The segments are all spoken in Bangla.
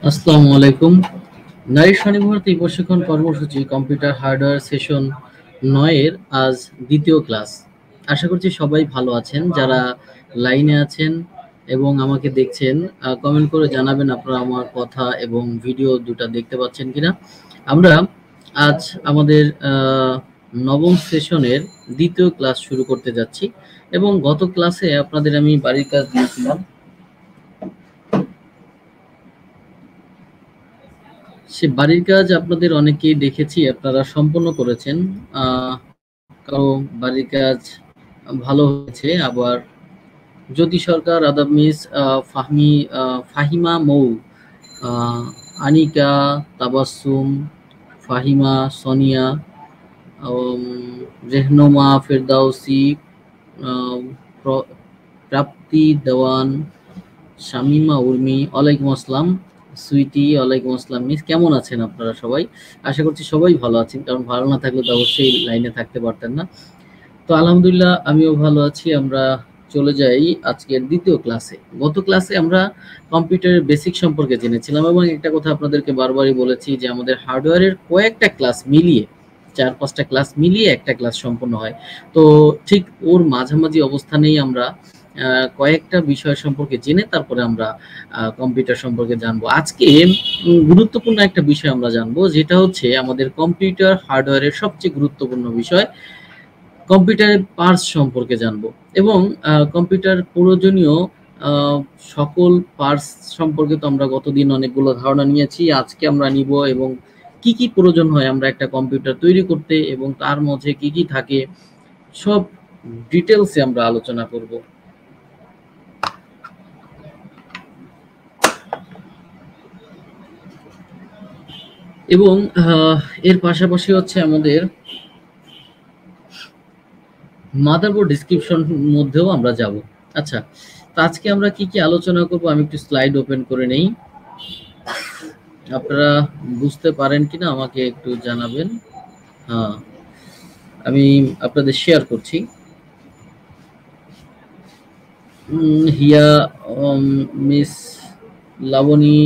আসসালামু আলাইকুম। নারী স্বনির্ভরতা প্রশিক্ষণ কর্মসূচি কম্পিউটার হার্ডওয়্যার সেশন ৯ এর আজ দ্বিতীয় ক্লাস। আশা করছি সবাই ভালো আছেন। যারা লাইনে আছেন এবং আমাকে দেখছেন, কমেন্ট করে জানাবেন আপনারা আমার কথা এবং ভিডিও দুটা দেখতে পাচ্ছেন কিনা। আমরা আজ আমাদের নবম সেশনের দ্বিতীয় ক্লাস শুরু করতে যাচ্ছি এবং গত ক্লাসে আপনাদের আমি বাড়ির কাজ দিয়েছিলাম। সে বাড়ির কাজ আপনাদের অনেকেই দেখেছি আপনারা সম্পন্ন করেছেন। কারো বাড়ির কাজ ভালো হয়েছে, আবার জ্যোতি সরকার, আদাব মিস, ফাহিমা মৌ, আহ, আনিকা, তাবাসসুম, ফাহিমা, সোনিয়া, উম, রেহনুমা, ফেরদাউসি, আহ, প্রাপ্তি দেওয়ান, শামিমা উর্মি, ওয়ালাইকুম আসসালাম। সুইটি, ওয়ালাইকুম আসসালাম। মিস, কেমন আছেন আপনারা সবাই? আশা করছি সবাই ভালো আছেন, কারণ ভালো না থাকলে তো অবশ্যই লাইনে থাকতে পারতেন না। তো আলহামদুলিল্লাহ আমিও ভালো আছি। আমরা চলে যাই আজকের দ্বিতীয় ক্লাসে। গত ক্লাসে আমরা কম্পিউটারের বেসিক সম্পর্কে জেনেছিলাম এবং একটা কথা আপনাদেরকে বারবারই বলেছি যে আমাদের হার্ডওয়্যারের কয়েকটা ক্লাস মিলিয়ে, ৪-৫টা ক্লাস মিলিয়ে একটা ক্লাস সম্পন্ন হয়। তো ঠিক ওর মাঝামাঝি অবস্থানেই আমরা কয়েকটা বিষয় সম্পর্কে জেনে তারপরে আমরা কম্পিউটার সম্পর্কে জানবো। আজকে গুরুত্বপূর্ণ একটা বিষয় আমরা জানবো, যেটা হচ্ছে আমাদের কম্পিউটার হার্ডওয়্যারের সবচেয়ে গুরুত্বপূর্ণ বিষয়, কম্পিউটারের পার্টস সম্পর্কে জানবো এবং কম্পিউটার প্রয়োজনীয় আহ, সকল পার্টস সম্পর্কে তো আমরা গতদিন অনেকগুলো ধারণা নিয়েছি। আজকে আমরা নিব এবং কি কি প্রয়োজন হয় আমরা একটা কম্পিউটার তৈরি করতে এবং তার মধ্যে কি কি থাকে সব ডিটেলসে আমরা আলোচনা করব। এবং এর পাশাপাশি হচ্ছে আমাদের মাদারবোর্ড ডিসক্রিপশন মধ্যেও আমরা যাব। আচ্ছা, তো আজকে আমরা কি কি আলোচনা করব আমি একটু স্লাইড ওপেন করে নেই। আপনারা বুঝতে পারেন কিনা আমাকে একটু জানাবেন। হ্যাঁ, আমি আপনাদের শেয়ার করছি। হিয়া, মিস লাবণী,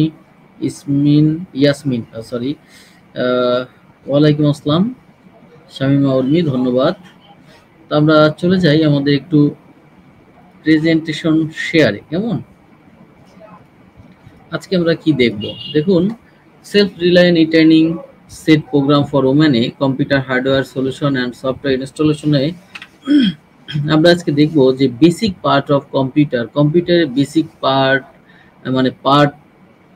ইয়াসমিন, সরি, ওয়ালাইকুম আসসালাম, শামিমা উর্মি, ধন্যবাদ। তো আমরা চলে যাই আমাদের একটু প্রেজেন্টেশন শেয়ারে। কেমন? আজকে আমরা কি দেখব দেখুন, self reliant returning set program for ওমেনে computer hardware solution and software ইনস্টলেশনে আমরা আজকে দেখব যে বেসিক পার্ট অফ কম্পিউটারের বেসিক পার্ট, মানে পার্ট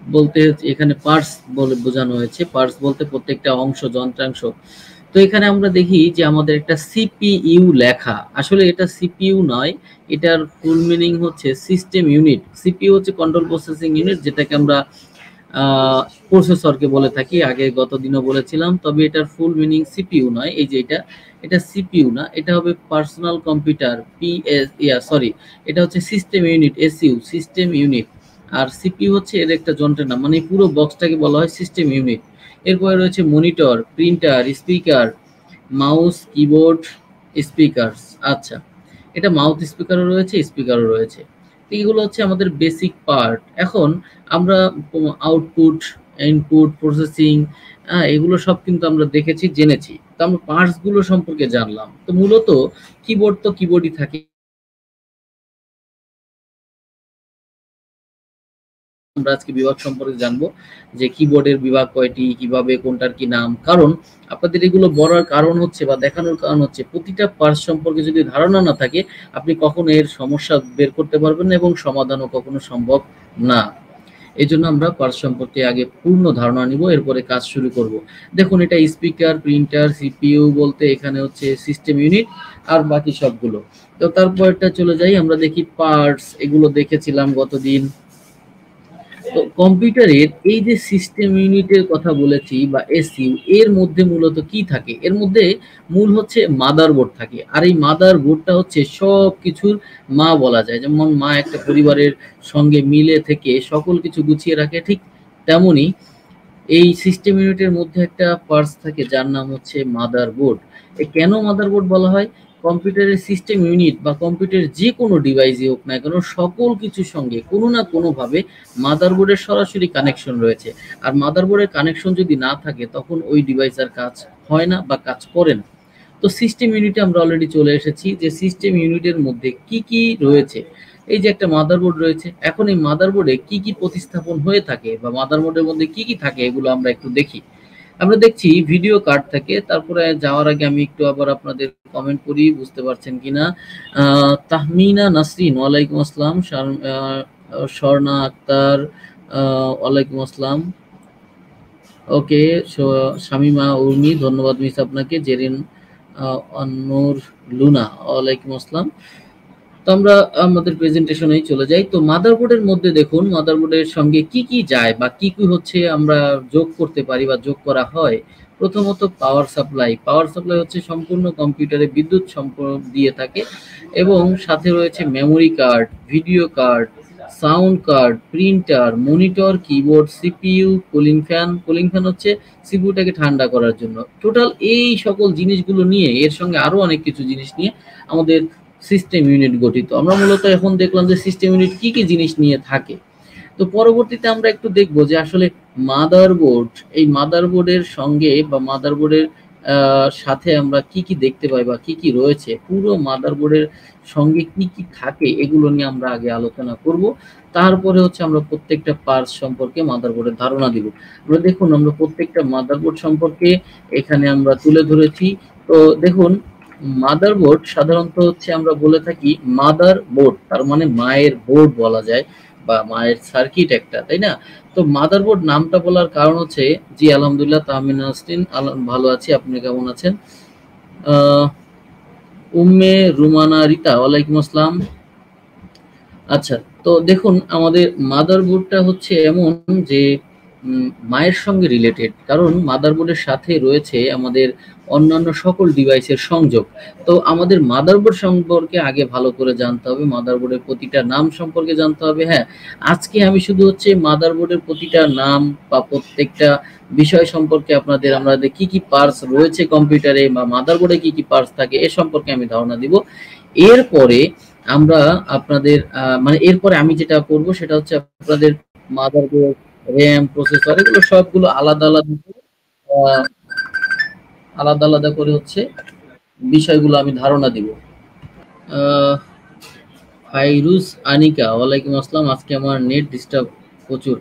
বলতে এখানে পার্টস বলে বোঝানো হয়েছে। পার্টস বলতে প্রত্যেকটা অংশ, যন্ত্রাংশ। তো এখানে আমরা দেখি যে আমাদের একটা সিপিইউ লেখা, আসলে এটা সিপিইউ নয়, এটার ফুল মিনিং হচ্ছে সিস্টেম ইউনিট। সিপিইউ হচ্ছে কন্ট্রোল প্রসেসিং ইউনিট, যেটাকে আমরা প্রসেসরকে বলে থাকি, আগে গত দিনও বলেছিলাম। তবে এটার ফুল মিনিং সিপিইউ নয়। এই যে এটা সিপিইউ না, এটা হবে পার্সোনাল কম্পিউটার, সরি, এটা হচ্ছে system unit, SU, system unit. আর সিপিইউ হচ্ছে এর একটা যন্ত্রের নাম, মানে পুরো বক্সটাকে বলা হয় সিস্টেম ইউনিট। এরপরে রয়েছে monitor, printer, speaker, mouse, keyboard, speaker. আচ্ছা, এটা মাউথ স্পিকারও রয়েছে, স্পিকারও রয়েছে। তো এগুলো হচ্ছে আমাদের বেসিক পার্ট। এখন আমরা আউটপুট, ইনপুট, প্রসেসিং, এগুলো সব কিন্তু আমরা দেখেছি, জেনেছি। তো আমরা পার্টস গুলো সম্পর্কে জানলাম। তো মূলত কিবোর্ড তো কিবোর্ডই থাকে। আমরা আজকে বিভাগ সম্পর্কে জানবো যে কিবোর্ডের বিভাগ কয়টি, কিভাবে কোনটার কি নাম। কারণ আপনাদের এগুলো বলার কারণ হচ্ছে বা দেখানোর কারণ হচ্ছে প্রতিটা পার্টস সম্পর্কে যদি ধারণা না থাকে আপনি কখনো এর সমস্যা বের করতে পারবেন না এবং সমাধানও কখনো সম্ভব না। এই জন্য আমরা পার্টস সম্পর্কে আগে পূর্ণ ধারণা নিব, এরপরে কাজ শুরু করব। দেখুন, এটা স্পিকার, প্রিন্টার, সিপিইউ বলতে এখানে হচ্ছে সিস্টেম ইউনিট আর বাকি সবগুলো। তো তারপরটা চলে যাই, আমরা দেখি পার্টস, এগুলো দেখেছিলাম গতদিন। তো কম্পিউটারের এই যে সিস্টেম ইউনিটের কথা বলেছি বা এসইউ, এর মধ্যে মূলত কি থাকে? এর মধ্যে মূল হচ্ছে মাদারবোর্ড থাকে। আর এই মাদারবোর্ডটা হচ্ছে সব কিছুর মা বলা যায়। যেমন মা একটা পরিবারের সঙ্গে মিলে থেকে সকল কিছু গুছিয়ে রাখে, ঠিক তেমনি এই সিস্টেম ইউনিটের মধ্যে একটা পার্টস থাকে যার নাম হচ্ছে মাদারবোর্ড। কেন মাদারবোর্ড বলা হয়? কম্পিউটারের সিস্টেম ইউনিট বা কম্পিউটারের যে কোনো ডিভাইসই হোক না কেন সকল কিছুর সঙ্গে কোনো না কোনোভাবে মাদারবোর্ডের সরাসরি কানেকশন রয়েছে। আর মাদারবোর্ডের কানেকশন যদি না থাকে তখন ওই ডিভাইস আর কাজ হয় না বা কাজ করে না। তো সিস্টেম ইউনিটে আমরা অলরেডি চলে এসেছি যে সিস্টেম ইউনিটের মধ্যে কি কি রয়েছে। এই যে একটা মাদারবোর্ড রয়েছে, এখন এই মাদারবোর্ডে কি কি প্রতিস্থাপন হয়ে থাকে বা মাদারবোর্ডের মধ্যে কি কি থাকে এগুলো আমরা একটু দেখি। আমরা দেখছি ভিডিও কার্ড থাকে। তারপরে যাওয়ার আগে আমি একটু আবার আপনাদের কমেন্ট করি, বুঝতে পারছেন কিনা। তাহমিনা নাসরিন, ওয়ালাইকুম আসসালাম। স্বর্ণা আক্তার, ওয়ালাইকুম আসসালাম। ওকে, শামিমা উর্মি, ধন্যবাদ মিস আপনাকে। জেরিন আন্নুর লুনা, ওয়ালাইকুম আসসালাম। তো আমরা আমাদের প্রেজেন্টেশনেই চলে যাই। তো মাদারবোর্ডের মধ্যে দেখুন মাদারবোর্ডের সঙ্গে কি কি যায় বা কি কি হচ্ছে আমরা যোগ করতে পারি বা যোগ করা হয়। প্রথমত পাওয়ার সাপ্লাই। পাওয়ার সাপ্লাই হচ্ছে সম্পূর্ণ কম্পিউটারে বিদ্যুৎ সম্পর্ক দিয়ে থাকে এবং সাথে রয়েছে memory card, video card, sound card, printer, monitor, keyboard, CPU, cooling fan. Cooling fan হচ্ছে সিপিইউটাকে ঠান্ডা করার জন্য। টোটাল এই সকল জিনিসগুলো নিয়ে এর সঙ্গে আরো অনেক কিছু জিনিস নিয়ে আমাদের সিস্টেম ইউনিট গঠিত। আমরা মূলত এখন দেখলাম যে সিস্টেম ইউনিট কি কি জিনিস নিয়ে থাকে। তো পরবর্তীতে আমরা একটু দেখব যে আসলে মাদারবোর্ড, এই মাদারবোর্ডের সঙ্গে বা মাদারবোর্ডের সাথে আমরা কি কি দেখতে পাই বা কি কি রয়েছে, পুরো মাদারবোর্ডের সঙ্গে কি কি থাকে এগুলো নিয়ে আমরা আগে আলোচনা করব। তারপরে হচ্ছে আমরা প্রত্যেকটা পার্টস সম্পর্কে মাদারবোর্ডের ধারণা দিব। আমরা দেখুন আমরা প্রত্যেকটা মাদারবোর্ড সম্পর্কে এখানে আমরা তুলে ধরেছি। তো দেখুন মাদারবোর্ড সাধারণত হচ্ছে আমরা বলে থাকি মাদার বোর্ড, তার মানে মায়ের বোর্ড বলা যায় বা মায়ের সার্কিট একটা, তাই না? তো মাদারবোর্ড নামটা বলার কারণ হচ্ছে, জি আলহামদুলিল্লাহ তাহমিনা নাসরিন, ভালো আছি, আপনি কেমন আছেন? উম্মে রুমানা রিতা, ওয়ালাইকুম আসসালাম। আচ্ছা, তো দেখুন আমাদের মাদারবোর্ডটা হচ্ছে এমন যে মায়ের সঙ্গে রিলেটেড, কারণ মাদারবোর্ডের সাথে রয়েছে আমাদের অন্যান্য সকল ডিভাইসের সংযোগ। তো আমাদের মাদারবোর্ড সম্পর্কে আগে ভালো করে জানতে হবে, মাদারবোর্ডের প্রতিটা নাম সম্পর্কে জানতে হবে। হ্যাঁ, আজকে আমি শুধু হচ্ছে মাদারবোর্ডের প্রতিটা নাম বা প্রত্যেকটা বিষয় সম্পর্কে আমাদের কি কি পার্টস রয়েছে কম্পিউটারে বা মাদারবোর্ডে কি কি পার্টস থাকে এ সম্পর্কে আমি ধারণা দিব। এরপরে আমরা আপনাদের মানে এরপরে আমি যেটা করব সেটা হচ্ছে আপনাদের মাদারবোর্ড, র্যাম, প্রসেসর এগুলো সবগুলো আলাদা আলাদা আহ, আলাদা আলাদা করে হচ্ছে বিষয়গুলো আমি ধারণা দিব। আহ, ফাইরুজ আনিকা, ওয়ালাইকুম আসসালাম। আজকে আমার নেট ডিস্টার্ব প্রচুর।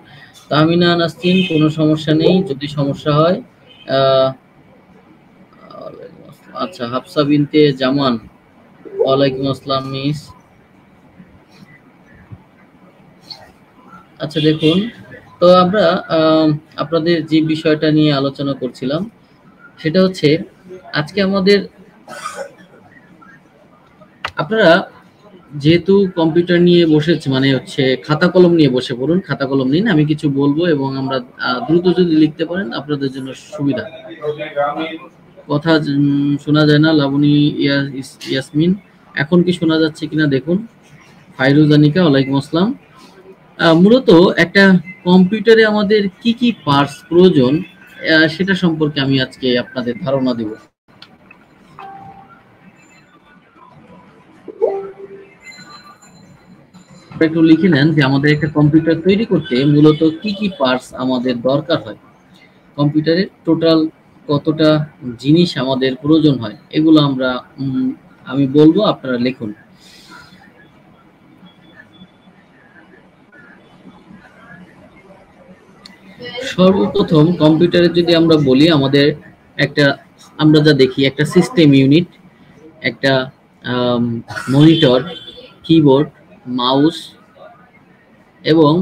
তাহমিনা নাসরিন, কোনো সমস্যা নেই, যদি সমস্যা হয় আহ, আচ্ছা, হাফসা বিনতে জামান, ওয়ালাইকুম আসসালাম মিস। আচ্ছা দেখুন, তো আমরা আপনাদের যে বিষয়টা নিয়ে আলোচনা করছিলাম সেটা হচ্ছে আজকে আমাদের, আপনারা যেহেতু কম্পিউটার নিয়ে বসেছে মানে হচ্ছে খাতা কলম নিয়ে বসে পড়ুন, খাতা কলম নিন, আমি কিছু বলবো এবং আমরা দ্রুত যদি লিখতে পারেন আপনাদের জন্য সুবিধা। কথা শোনা যায় না লাবণী ইয়াসমিন, এখন কি শোনা যাচ্ছে কিনা দেখুন। ফাইরুজ আনিকা, ওয়ালাইকুম আসসালাম। মূলত একটা কম্পিউটারে আমাদের কি কি পার্টস প্রয়োজন সেটা সম্পর্কে আমি আজকে আপনাদের ধারণা দিব। একটু লিখে নেন যে আমাদের একটা কম্পিউটার তৈরি করতে মূলত কি কি পার্টস আমাদের দরকার হয়, কম্পিউটারের টোটাল কতটা জিনিস আমাদের প্রয়োজন হয়, এগুলো আমরা আমি বলবো, আপনারা লিখুন। সর্বপ্রথম কম্পিউটারে যদি আমরা বলি আমাদের একটা, আমরা যা দেখি একটা সিস্টেম ইউনিট, একটা মনিটর, কিবোর্ড, মাউস এবং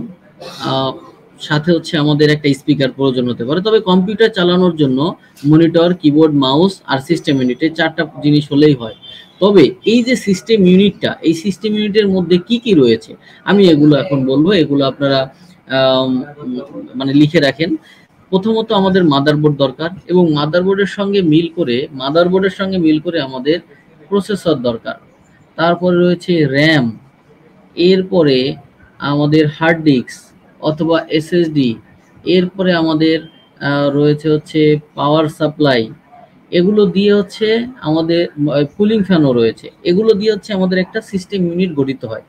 সাথে হচ্ছে আমাদের একটা স্পিকার প্রয়োজন হতে পারে। তবে কম্পিউটার চালানোর জন্য মনিটর, কিবোর্ড, মাউস আর সিস্টেম ইউনিট এই চারটা জিনিস হলেই হয়। তবে এই যে সিস্টেম ইউনিটটা, এই সিস্টেম ইউনিটের মধ্যে কি কি রয়েছে আমি এগুলো এখন বলবো, এগুলো আপনারা মানে লিখে রাখেন। প্রথমত আমাদের মাদারবোর্ড দরকার এবং মাদারবোর্ডের সঙ্গে মিল করে আমাদের প্রসেসর দরকার। তারপরে রয়েছে র্যাম, এরপরে আমাদের হার্ড ডিস্ক অথবা এসএসডি, এরপরে আমাদের রয়েছে হচ্ছে পাওয়ার সাপ্লাই, এগুলো দিয়ে হচ্ছে আমাদের কুলিং ফ্যানও রয়েছে, এগুলো দিয়ে হচ্ছে আমাদের একটা সিস্টেম ইউনিট গঠিত হয়।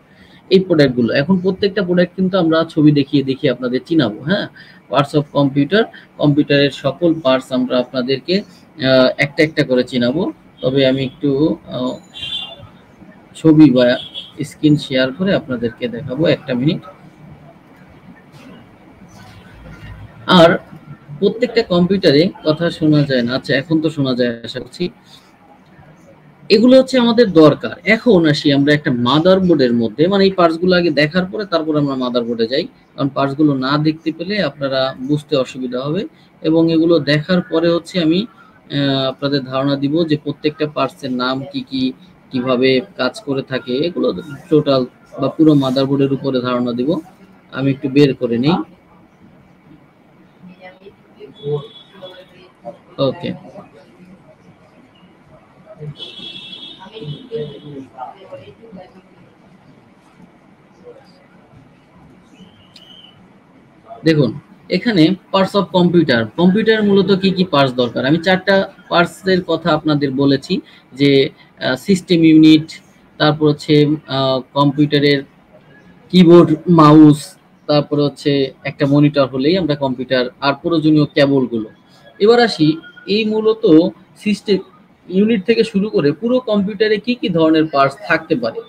এই প্রোডাক্টগুলো এখন প্রত্যেকটা প্রোডাক্ট কিন্তু আমরা ছবি দেখিয়ে দেখিয়ে আপনাদের চিনাবো। হ্যাঁ, পার্টস অফ কম্পিউটার, কম্পিউটারের সকল পার্টস আমরা আপনাদেরকে একটা একটা করে চিনাবো। তবে আমি একটু ছবি বা স্ক্রিন শেয়ার করে আপনাদেরকে দেখাবো, একটা মিনিট। আর প্রত্যেকটা কম্পিউটারে কথা শোনা যায় না, আচ্ছা এখন তো শোনা যায় আশা করছি। এগুলো হচ্ছে আমাদের দরকার। এখন আসি আমরা একটা মাদারবোর্ডের মধ্যে, মানে এই পার্টসগুলো আগে দেখার পরে তারপর আমরা মাদারবোর্ডে যাই, কারণ পার্টসগুলো না দেখতে পেলে আপনারা বুঝতে অসুবিধা হবে। এবং এগুলো দেখার পরে হচ্ছে আমি আপনাদের ধারণা দিব যে প্রত্যেকটা পার্টসের নাম কি কি, কিভাবে কাজ করে থাকে, এগুলো টোটাল বা পুরো মাদারবোর্ডের উপরে ধারণা দিব। আমি একটু বের করে নিই। ওকে, দেখুন এখানে পার্টস অফ কম্পিউটার, কম্পিউটার মূলত কি কি পার্টস দরকার, আমি চারটা পার্টসের কথা আপনাদের বলেছি। যে সিস্টেম ইউনিট, তারপর হচ্ছে কম্পিউটারের কিবোর্ড, মাউস, তারপরে হচ্ছে একটা মনিটর হলেই আমরা কম্পিউটার, আর প্রয়োজনীয় কেবলগুলো। এবার আসি এই মূলত সিস্টেম ইউনিট থেকে শুরু করে পুরো কম্পিউটারে কি কি ধরনের পার্টস থাকতে পারে।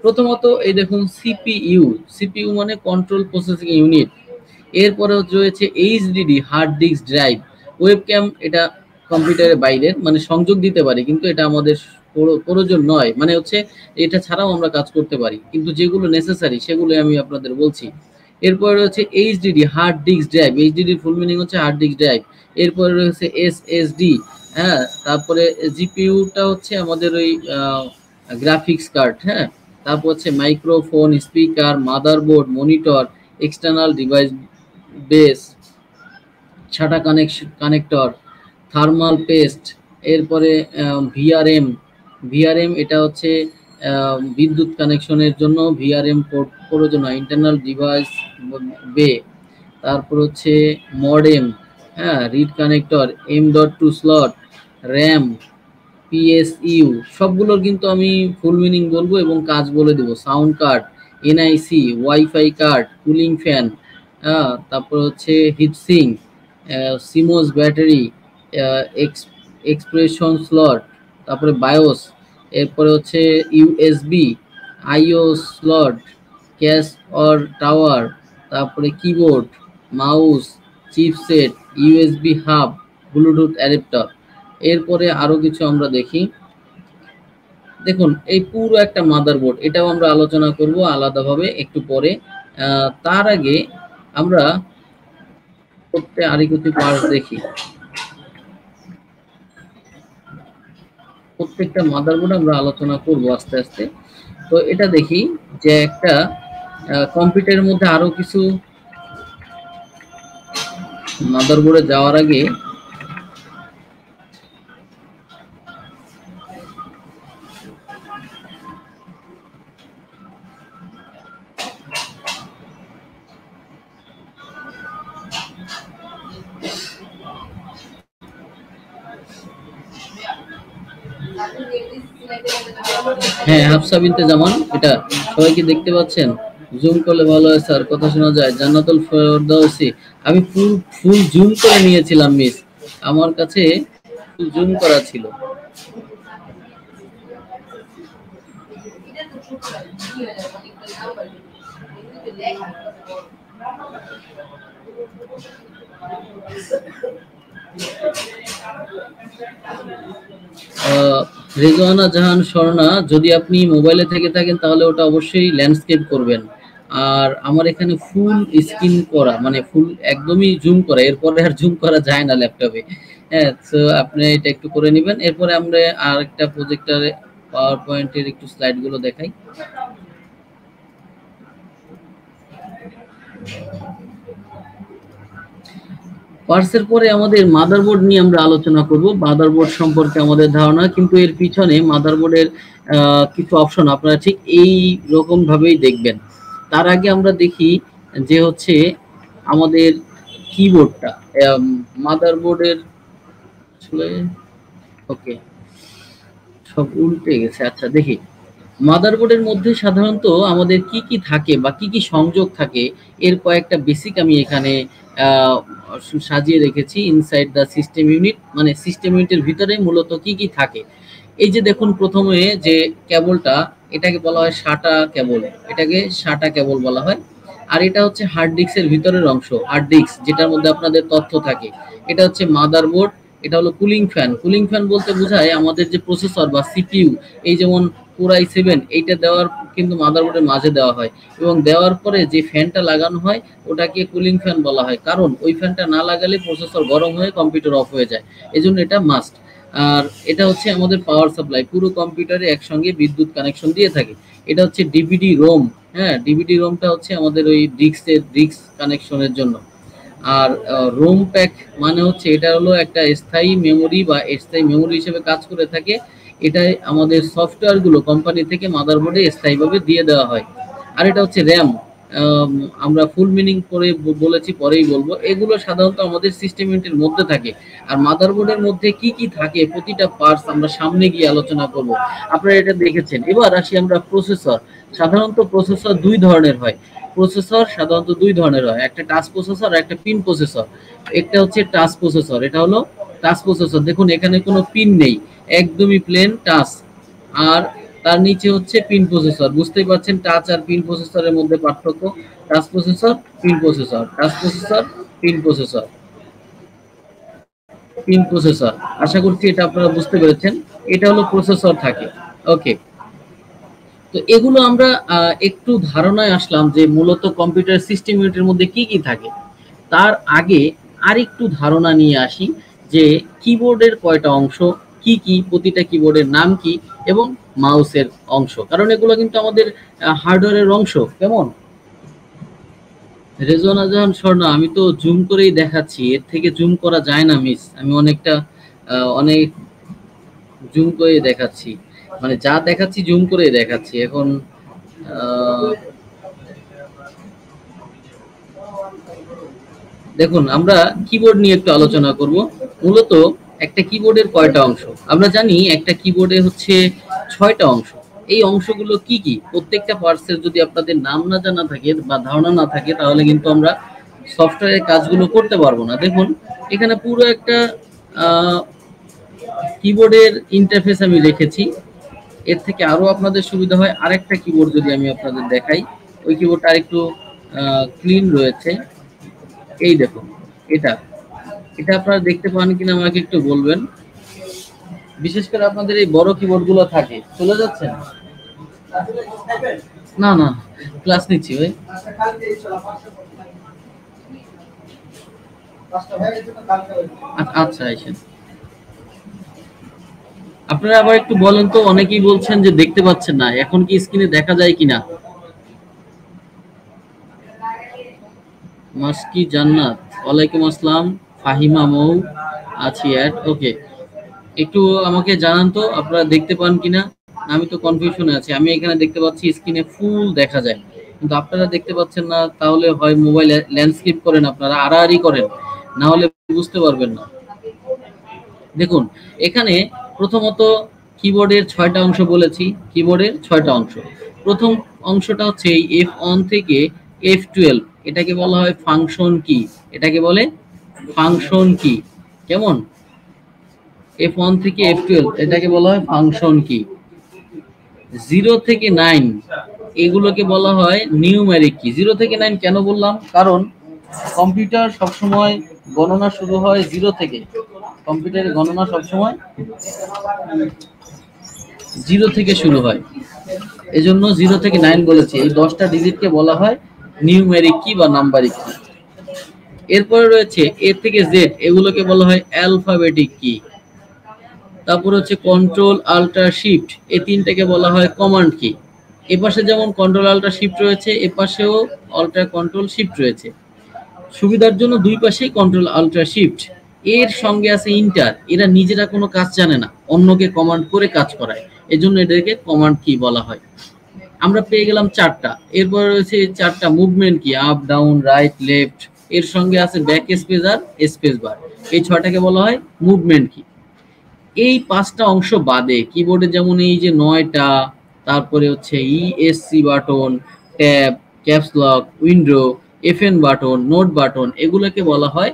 প্রথমত এই দেখুন সিপিইউ, সিপিইউ মানে কন্ট্রোল প্রসেসিং ইউনিট। এরপরে রয়েছে HDD, hard disk drive. Webcam এটা কম্পিউটারের বাইরের, মানে সংযোগ দিতে পারি কিন্তু এটা আমাদের প্রয়োজন নয়, মানে হচ্ছে এটা ছাড়াও আমরা কাজ করতে পারি, কিন্তু যেগুলো নেসেসারি সেগুলো আমি আপনাদের বলছি। এরপরে রয়েছে HDD, hard disk drive. HDD full meaning হচ্ছে হার্ড ডিস্ক ড্রাইভ। এরপরে রয়েছে এসএসডি। হ্যাঁ, তারপরে জিপিইউটা হচ্ছে আমাদের ওই গ্রাফিক্স কার্ড। হ্যাঁ, তারপর হচ্ছে microphone, speaker, motherboard, monitor, external device base, ছাটা কানেক্টর, থার্মাল পেস্ট। এরপরে ভিআরএম, ভিআরএম এটা হচ্ছে বিদ্যুৎ কানেকশনের জন্য ভিআরএম পোর্ট প্রয়োজন হয়, ইন্টারনাল ডিভাইস বে। তারপর হচ্ছে মডেম, হ্যাঁ, read connector, M.2 slot, RAM, PSU. সবগুলোর কিন্তু আমি ফুল মিনিং বলবো এবং কাজ বলে দেবো। Sound card, NIC, WiFi card, cooling fan, তারপর হচ্ছে heatsink, CMOS battery, expression slot, তারপরে বায়োস। এরপরে হচ্ছে USB, IO slot, cache or tower, তারপরে keyboard, mouse, chipset, USB hub, Bluetooth adapter. এরপরে আরো কিছু আমরা দেখি। দেখুন এই পুরো একটা মাদারবোর্ড, এটাও আমরা আলোচনা করব আলাদাভাবে একটু পরে। তার আগে আমরা আরেকটি পার্টস দেখি। প্রত্যেকটা মাদারবোর্ড আমরা আলোচনা করব আস্তে আস্তে। তো এটা দেখি যে একটা কম্পিউটারের মধ্যে আরো কিছু, মাদারবোর্ডে যাওয়ার আগে হ্যাঁ, হাফসা বিনতে জামান, এটা সবাই কি দেখতে পাচ্ছেন? জুম করলে ভালো হয় স্যার, কথা শোনা যায়। জান্নাতুল ফেরদৌসি, আমি ফুল ফুল জুম করে নিয়েছিলাম মিস, আমার কাছে জুম করা ছিল। রেজওয়ানা জাহান স্বর্ণা, যদি আপনি মোবাইলে থেকে থাকেন তাহলে ওটা অবশ্যই ল্যান্ডস্কেপ করবেন। আর আমার এখানে ফুল স্ক্রিন করা, মানে ফুল একদমই জুম করা, এরপরে আর জুম করা যায় না ল্যাপটপে। হ্যাঁ, তো আপনি এটা একটু করে নেবেন। এরপরে আমরা আর একটা প্রজেক্টরে পাওয়ার পয়েন্টের একটু স্লাইড গুলো দেখাই। পার্টসের পরে আমাদের মাদারবোর্ড নিয়ে আমরা আলোচনা করব। মাদারবোর্ড সম্পর্কে আমাদের ধারণা, কিন্তু এর পিছনে মাদারবোর্ডের কিছু অপশন আপনারা ঠিক এই রকম ভাবেই দেখবেন। তার আগে আমরা দেখি যে হচ্ছে আমাদের কিবোর্ডটা, মাদারবোর্ডের আসলে ওকে, সব উল্টে গেছে। আচ্ছা দেখি, মাদারবোর্ডের মধ্যে সাধারণত আমাদের কি কি থাকে বা কি কি সংযোগ থাকে, এর কয়েকটা বেসিক আমি এখানে আহ, সাজিয়ে রেখেছি। ইনসাইড দ্য সিস্টেম ইউনিট, মানে সিস্টেম ইউনিটের ভিতরে মূলত কি কি থাকে। এই যে দেখুন, প্রথমে যে কেবলটা, এটাকে বলা হয় সাটা কেবল, এটাকে সাটা কেবল বলা হয়। আর এটা হচ্ছে হার্ড ডিস্কের ভিতরের অংশ, হার্ড ডিস্ক যেটার মধ্যে আপনাদের তথ্য থাকে। এটা হচ্ছে মাদারবোর্ড। এটা হলো কুলিং ফ্যান। কুলিং ফ্যান বলতে বোঝায় আমাদের যে প্রসেসর বা সিপিইউ, এই যেমন কোর i7, এইটা দেওয়ার কিন্তু মাদারবোর্ডের মাঝে দেওয়া হয়, এবং দেওয়ার পরে যে ফ্যানটা লাগানো হয় ওটাকে কুলিং ফ্যান বলা হয়, কারণ ওই ফ্যানটা না লাগালে প্রসেসর গরম হয়ে কম্পিউটার অফ হয়ে যায়, এজন্য এটা মাস্ট। আর এটা হচ্ছে আমাদের পাওয়ার সাপ্লাই, পুরো কম্পিউটারে একসঙ্গে বিদ্যুৎ কানেকশন দিয়ে থাকে। এটা হচ্ছে ডিভিডি রোম। হ্যাঁ, ডিভিডি রোমটা হচ্ছে আমাদের ওই ডিস্ক কানেকশনের জন্য। আর রোম প্যাক মানে হচ্ছে এটা হলো একটা স্থায়ী মেমোরি বা স্থায়ী মেমোরি হিসেবে কাজ করে থাকে। এটাই আমাদের সফটওয়্যারগুলো কোম্পানি থেকে মাদারবোর্ডে স্থায়ীভাবে দিয়ে দেওয়া হয়। আর এটা হচ্ছে র্যাম। আমরা ফুল মিনিং করে বলেছি, পরেই বলবো। এগুলো সাধারণত আমাদের সিস্টেম ইউনিটের মধ্যে থাকে। আর মাদারবোর্ডের মধ্যে কি কি থাকে প্রতিটা পার্টস আমরা সামনে গিয়ে আলোচনা করব। আপনারা এটা দেখেছেন। এবার আসি আমরা প্রসেসর। সাধারণত প্রসেসর দুই ধরনের হয়। প্রসেসর সাধারণত দুই ধরনের হয়, একটা টাচ প্রসেসর আর একটা পিন প্রসেসর। একটা হচ্ছে টাচ প্রসেসর, এটা হলো টাচ প্রসেসর। দেখুন এখানে কোনো পিন নেই, একদমই প্লেন টাচ। আর তার নিচে হচ্ছে পিন প্রসেসর। বুঝতেই পারছেন টাচ আর পিন প্রসেসরের মধ্যে পার্থক্য। Touch processor, pin processor, touch processor, pin processor, pin processor. আশা করছি এটা আপনারা বুঝতে পেরেছেন। এটা হলো প্রসেসর থাকে। ওকে, তো এগুলো আমরা একটু ধারণায় আসলাম যে মূলত কম্পিউটার সিস্টেম ইউনিটের মধ্যে কি কি থাকে। তার আগে আরেকটু ধারণা নিয়ে আসি যে কিবোর্ডের কয়টা অংশ, কি কি, প্রতিটা কিবোর্ডের নাম কি, এবং মাউসের অংশ, কারণ এগুলো কিন্তু আমাদের হার্ডওয়্যারের অংশ। কেমন? রেজওয়ানা জাহান স্বর্ণা, আমি তো জুম করেই দেখাচ্ছি, এর থেকে জুম করা যায় না মিস। আমি অনেকটা অনেক জুম করে দেখাচ্ছি, মানে যা দেখাচ্ছি জুম করে দেখাচ্ছি এখন। আহ, দেখুন, আমরা কিবোর্ড নিয়ে একটু আলোচনা করব। মূলত একটা কিবোর্ডের কয়টা অংশ আমরা জানি। একটা কিবোর্ডে হচ্ছে 6টা অংশ। এই অংশগুলো কি কি, প্রত্যেকটা পার্টসের যদি আপনাদের নাম না জানা থাকে বা ধারণা না থাকে, তাহলে কিন্তু আমরা সফটওয়্যারের কাজগুলো করতে পারবো না। দেখুন এখানে পুরো একটা কিবোর্ডের ইন্টারফেস আমি রেখেছি। এর থেকে আরো আপনাদের সুবিধা হয় আরেকটা কিবোর্ড যদি আমি আপনাদের দেখাই। ওই কিবোর্ডটা আরেকটু ক্লিন রয়েছে। এই দেখুন, এটা এটা আপনারা দেখতে পান কিনা আমাকে একটু বলবেন। বিশেষ করে আপনাদের এই বড় কিবোর্ড গুলো থাকে, চলে যাচ্ছেন? না না, ক্লাস নিচ্ছি ভাই। আচ্ছা আইসেন। আপনারা আবার একটু বলেন তো, অনেকেই বলছেন যে দেখতে পাচ্ছেন না, এখন কি স্ক্রিনে দেখা যায় কিনা? মাস্কি জান্নাত, ওয়ালাইকুম আসসালাম। ফাহিমা মৌ আছি অ্যাড। ওকে, একটু আমাকে জানান তো আপনারা দেখতে পান কিনা। আমি তো কনফিউশনে আছি। আমি এখানে দেখতে পাচ্ছি স্ক্রিনে ফুল দেখা যায়, কিন্তু আপনারা দেখতে পাচ্ছেন না। তাহলে হয় মোবাইল ল্যান্ডস্কেপ করেন, আপনারা আড়াআড়ি করেন, না হলে বুঝতে পারবেন না। দেখুন এখানে প্রথমত কিবোর্ডের 6টা অংশ বলেছি। কিবোর্ডের 6টা অংশ। প্রথম অংশটা হচ্ছে এই F1 থেকে F12, এটাকে বলা হয় ফাংশন কি। এটাকে বলে ফাংশন কি। কেমন? F1 থেকে F12 এটাকে বলা হয় ফাংশন কি। 0 থেকে 9 এগুলোকে বলা হয় নিউমেরিক কি। 0 থেকে 9 কেন বললাম? কারণ কম্পিউটার সবসময় গণনা শুরু হয় 0 থেকে। কম্পিউটারের গণনা সবসময় 0 থেকে শুরু হয়, এজন্য 0 থেকে 9 বলেছি। এই 10টা ডিজিটকে বলা হয় নিউমেরিক কি বা নাম্বারিক কি। এরপরে রয়েছে এ থেকে জেড, এগুলোকে বলা হয় অ্যালফাবেটিক কি। তারপর হচ্ছে কন্ট্রোল আল্ট্রা শিফট, এই তিনটাকে বলা হয় কমান্ড কি। এপাশে যেমন কন্ট্রোল আল্ট্রা শিফট রয়েছে, এপাশেও আল্ট্রা কন্ট্রোল শিফট রয়েছে। সুবিধার জন্য দুই পাশেই কন্ট্রোল আল্ট্রা শিফট। এর সঙ্গে আছে ইন্টার, এরা নিজেরা কোনো কাজ জানে না, অন্যকে কমান্ড করে কাজ করায়, এজন্য এদেরকে কমান্ড কি বলা হয়। আমরা পেয়ে গেলাম 4টা। এরপর রয়েছে 4টা মুভমেন্ট কি, আপ ডাউন রাইট লেফট। এর সঙ্গে আছে ব্যাক স্পেস আর স্পেস বার। এই 6টাকে বলা হয় মুভমেন্ট কি। এই 5টা অংশ বাদে কিবোর্ডে যেমন এই যে 9টা, তারপরে হচ্ছে ESC button, tab, caps lock, window, FN button, note button, এগুলোকে বলা হয়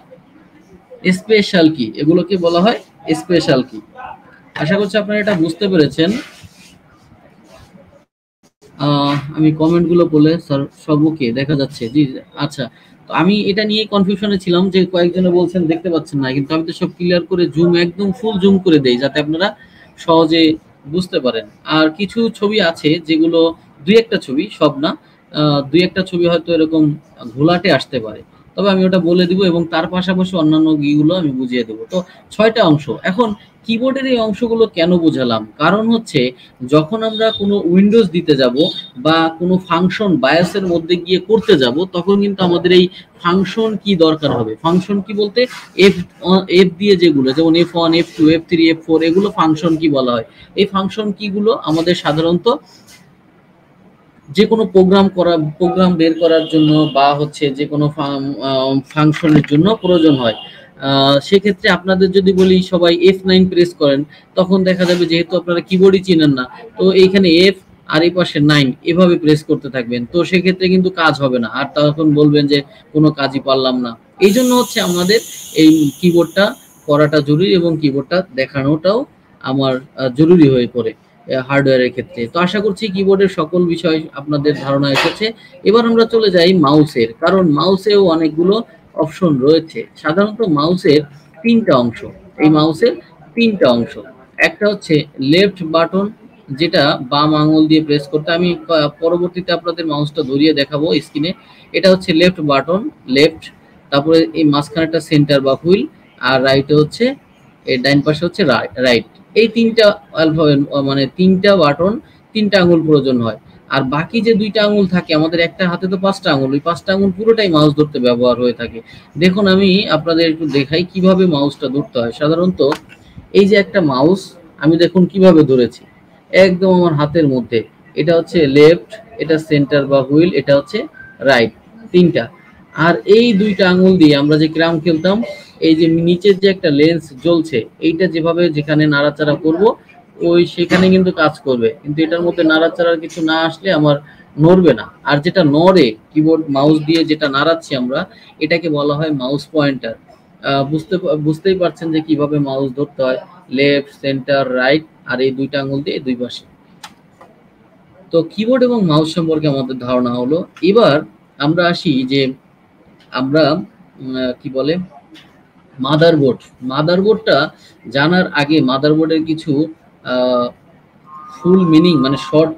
স্পেশাল কি। এগুলোকে বলা হয় স্পেশাল কি। আশা করছি আপনারা এটা বুঝতে পেরেছেন। আমি কমেন্টগুলো বলে স্যার সবকে দেখা যাচ্ছে, জি আচ্ছা। তো আমি এটা নিয়ে কনফিউশনে ছিলাম যে কয়েকজনে বলছেন দেখতে পাচ্ছেন না, কিন্তু আমি তো সব ক্লিয়ার করে জুম একদম ফুল জুম করে দেই যাতে আপনারা সহজে বুঝতে পারেন। আর কিছু ছবি আছে যেগুলো দুই একটা ছবি, সব না, দুই একটা ছবি হয়তো এরকম ঘোলাটে আসতে পারে, তবে আমি ওটা বলে দিব এবং তার পাশাপাশি অন্যান্য গিগুলো আমি বুঝিয়ে দেবো। তো 6টা অংশ। এখন কিবোর্ডের এই অংশগুলো কেন বোঝালাম, কারণ হচ্ছে যখন আমরা কোনো উইন্ডোজ দিতে যাব বা কোনো ফাংশন বায়োসের মধ্যে গিয়ে করতে যাব, তখন কিন্তু আমাদের এই ফাংশন কি দরকার হবে। ফাংশন কি বলতে এফ এফ দিয়ে যেগুলো, যেমন F1, F2, F3, F4, এগুলো ফাংশন কি বলা হয়। এই ফাংশন কিগুলো আমাদের সাধারণত যে কোনো প্রোগ্রাম বের করার জন্য বা হচ্ছে যে কোনো ফাংশনের জন্য প্রয়োজন হয়। সেক্ষেত্রে আপনাদের যদি বলি সবাই F9 প্রেস করেন, তখন দেখা যাবে যেহেতু আপনারা কিবোর্ডই চিনেন না, তো এইখানে F আর এই পাশে 9 এভাবে প্রেস করতে থাকবেন, তো সেক্ষেত্রে কিন্তু কাজ হবে না, আর তখন বলবেন যে কোনো কাজই পারলাম না। এই জন্য হচ্ছে আমাদের এই কিবোর্ডটা করাটা জরুরি এবং কিবোর্ডটা দেখানোটাও আমার জরুরি হয়ে পড়ে হার্ডওয়্যারের ক্ষেত্রে। তো আশা করছি কিবোর্ডের সকল বিষয় আপনাদের ধারণা এসেছে। এবার আমরা চলে যাই মাউসের, কারণ মাউসেও অনেকগুলো অপশন রয়েছে। সাধারণত মাউসের 3টা অংশ। এই মাউসের 3টা অংশ। একটা হচ্ছে লেফট বাটন, যেটা বাম আঙুল দিয়ে প্রেস করতে, আমি পরবর্তীতে আপনাদের মাউসটা ধরিয়ে দেখাবো স্ক্রিনে। এটা হচ্ছে লেফট বাটন, লেফট। তারপরে এই মাঝখানেটা সেন্টার বা হুইল, আর রাইটে হচ্ছে, এর ডাইন পাশে হচ্ছে রাইট। এই 3টা অ্যালফাবেট, মানে 3টা বাটন, 3টা আঙুল প্রয়োজন হয়। আর বাকি যে 2টা আঙুল থাকে আমাদের, একটা হাতে তো 5টা আঙুল, ওই 5টা আঙুল পুরোটাই মাউস ধরতে ব্যবহার হয়ে থাকে। দেখুন আমি আপনাদের একটু দেখাই কিভাবে মাউসটা ধরতে হয়। সাধারণত এই যে একটা মাউস আমি দেখুন কিভাবে ধরেছি, একদম আমার হাতের মধ্যে। এটা হচ্ছে লেফট, এটা সেন্টার বা হুইল, এটা হচ্ছে রাইট, 3টা। আর এই 2টা আঙুল দিয়ে আমরা যে ক্রাম খেলতাম, এই যে নিচের যে একটা লেন্স জ্বলছে, এইটা যেভাবে যেখানে নাড়াচাড়া করব, ওই সেখানে কিন্তু কাজ করবে, কিন্তু এটার মধ্যে নাড়াচাড়ার কিছু না আসলে আমার নড়বে না। আর যেটা নড়ে কিবোর্ড মাউস দিয়ে যেটা নাড়াচ্ছি আমরা, এটাকে বলা হয় মাউস পয়েন্টার। বুঝতেই পারছেন যে কিভাবে মাউস ধরতে হয়, লেফট, সেন্টার, রাইট, আর এই 2টা আঙুল দিয়ে দুই পাশে। তো কিবোর্ড এবং মাউস সম্পর্কে আমাদের ধারণা হলো। এবার আমরা আসি যে আমরা কি বলে মাদারবোর্ড। মাদারবোর্ডটা জানার আগে মাদারবোর্ডের কিছু ফুল মিনিং, মানে শর্ট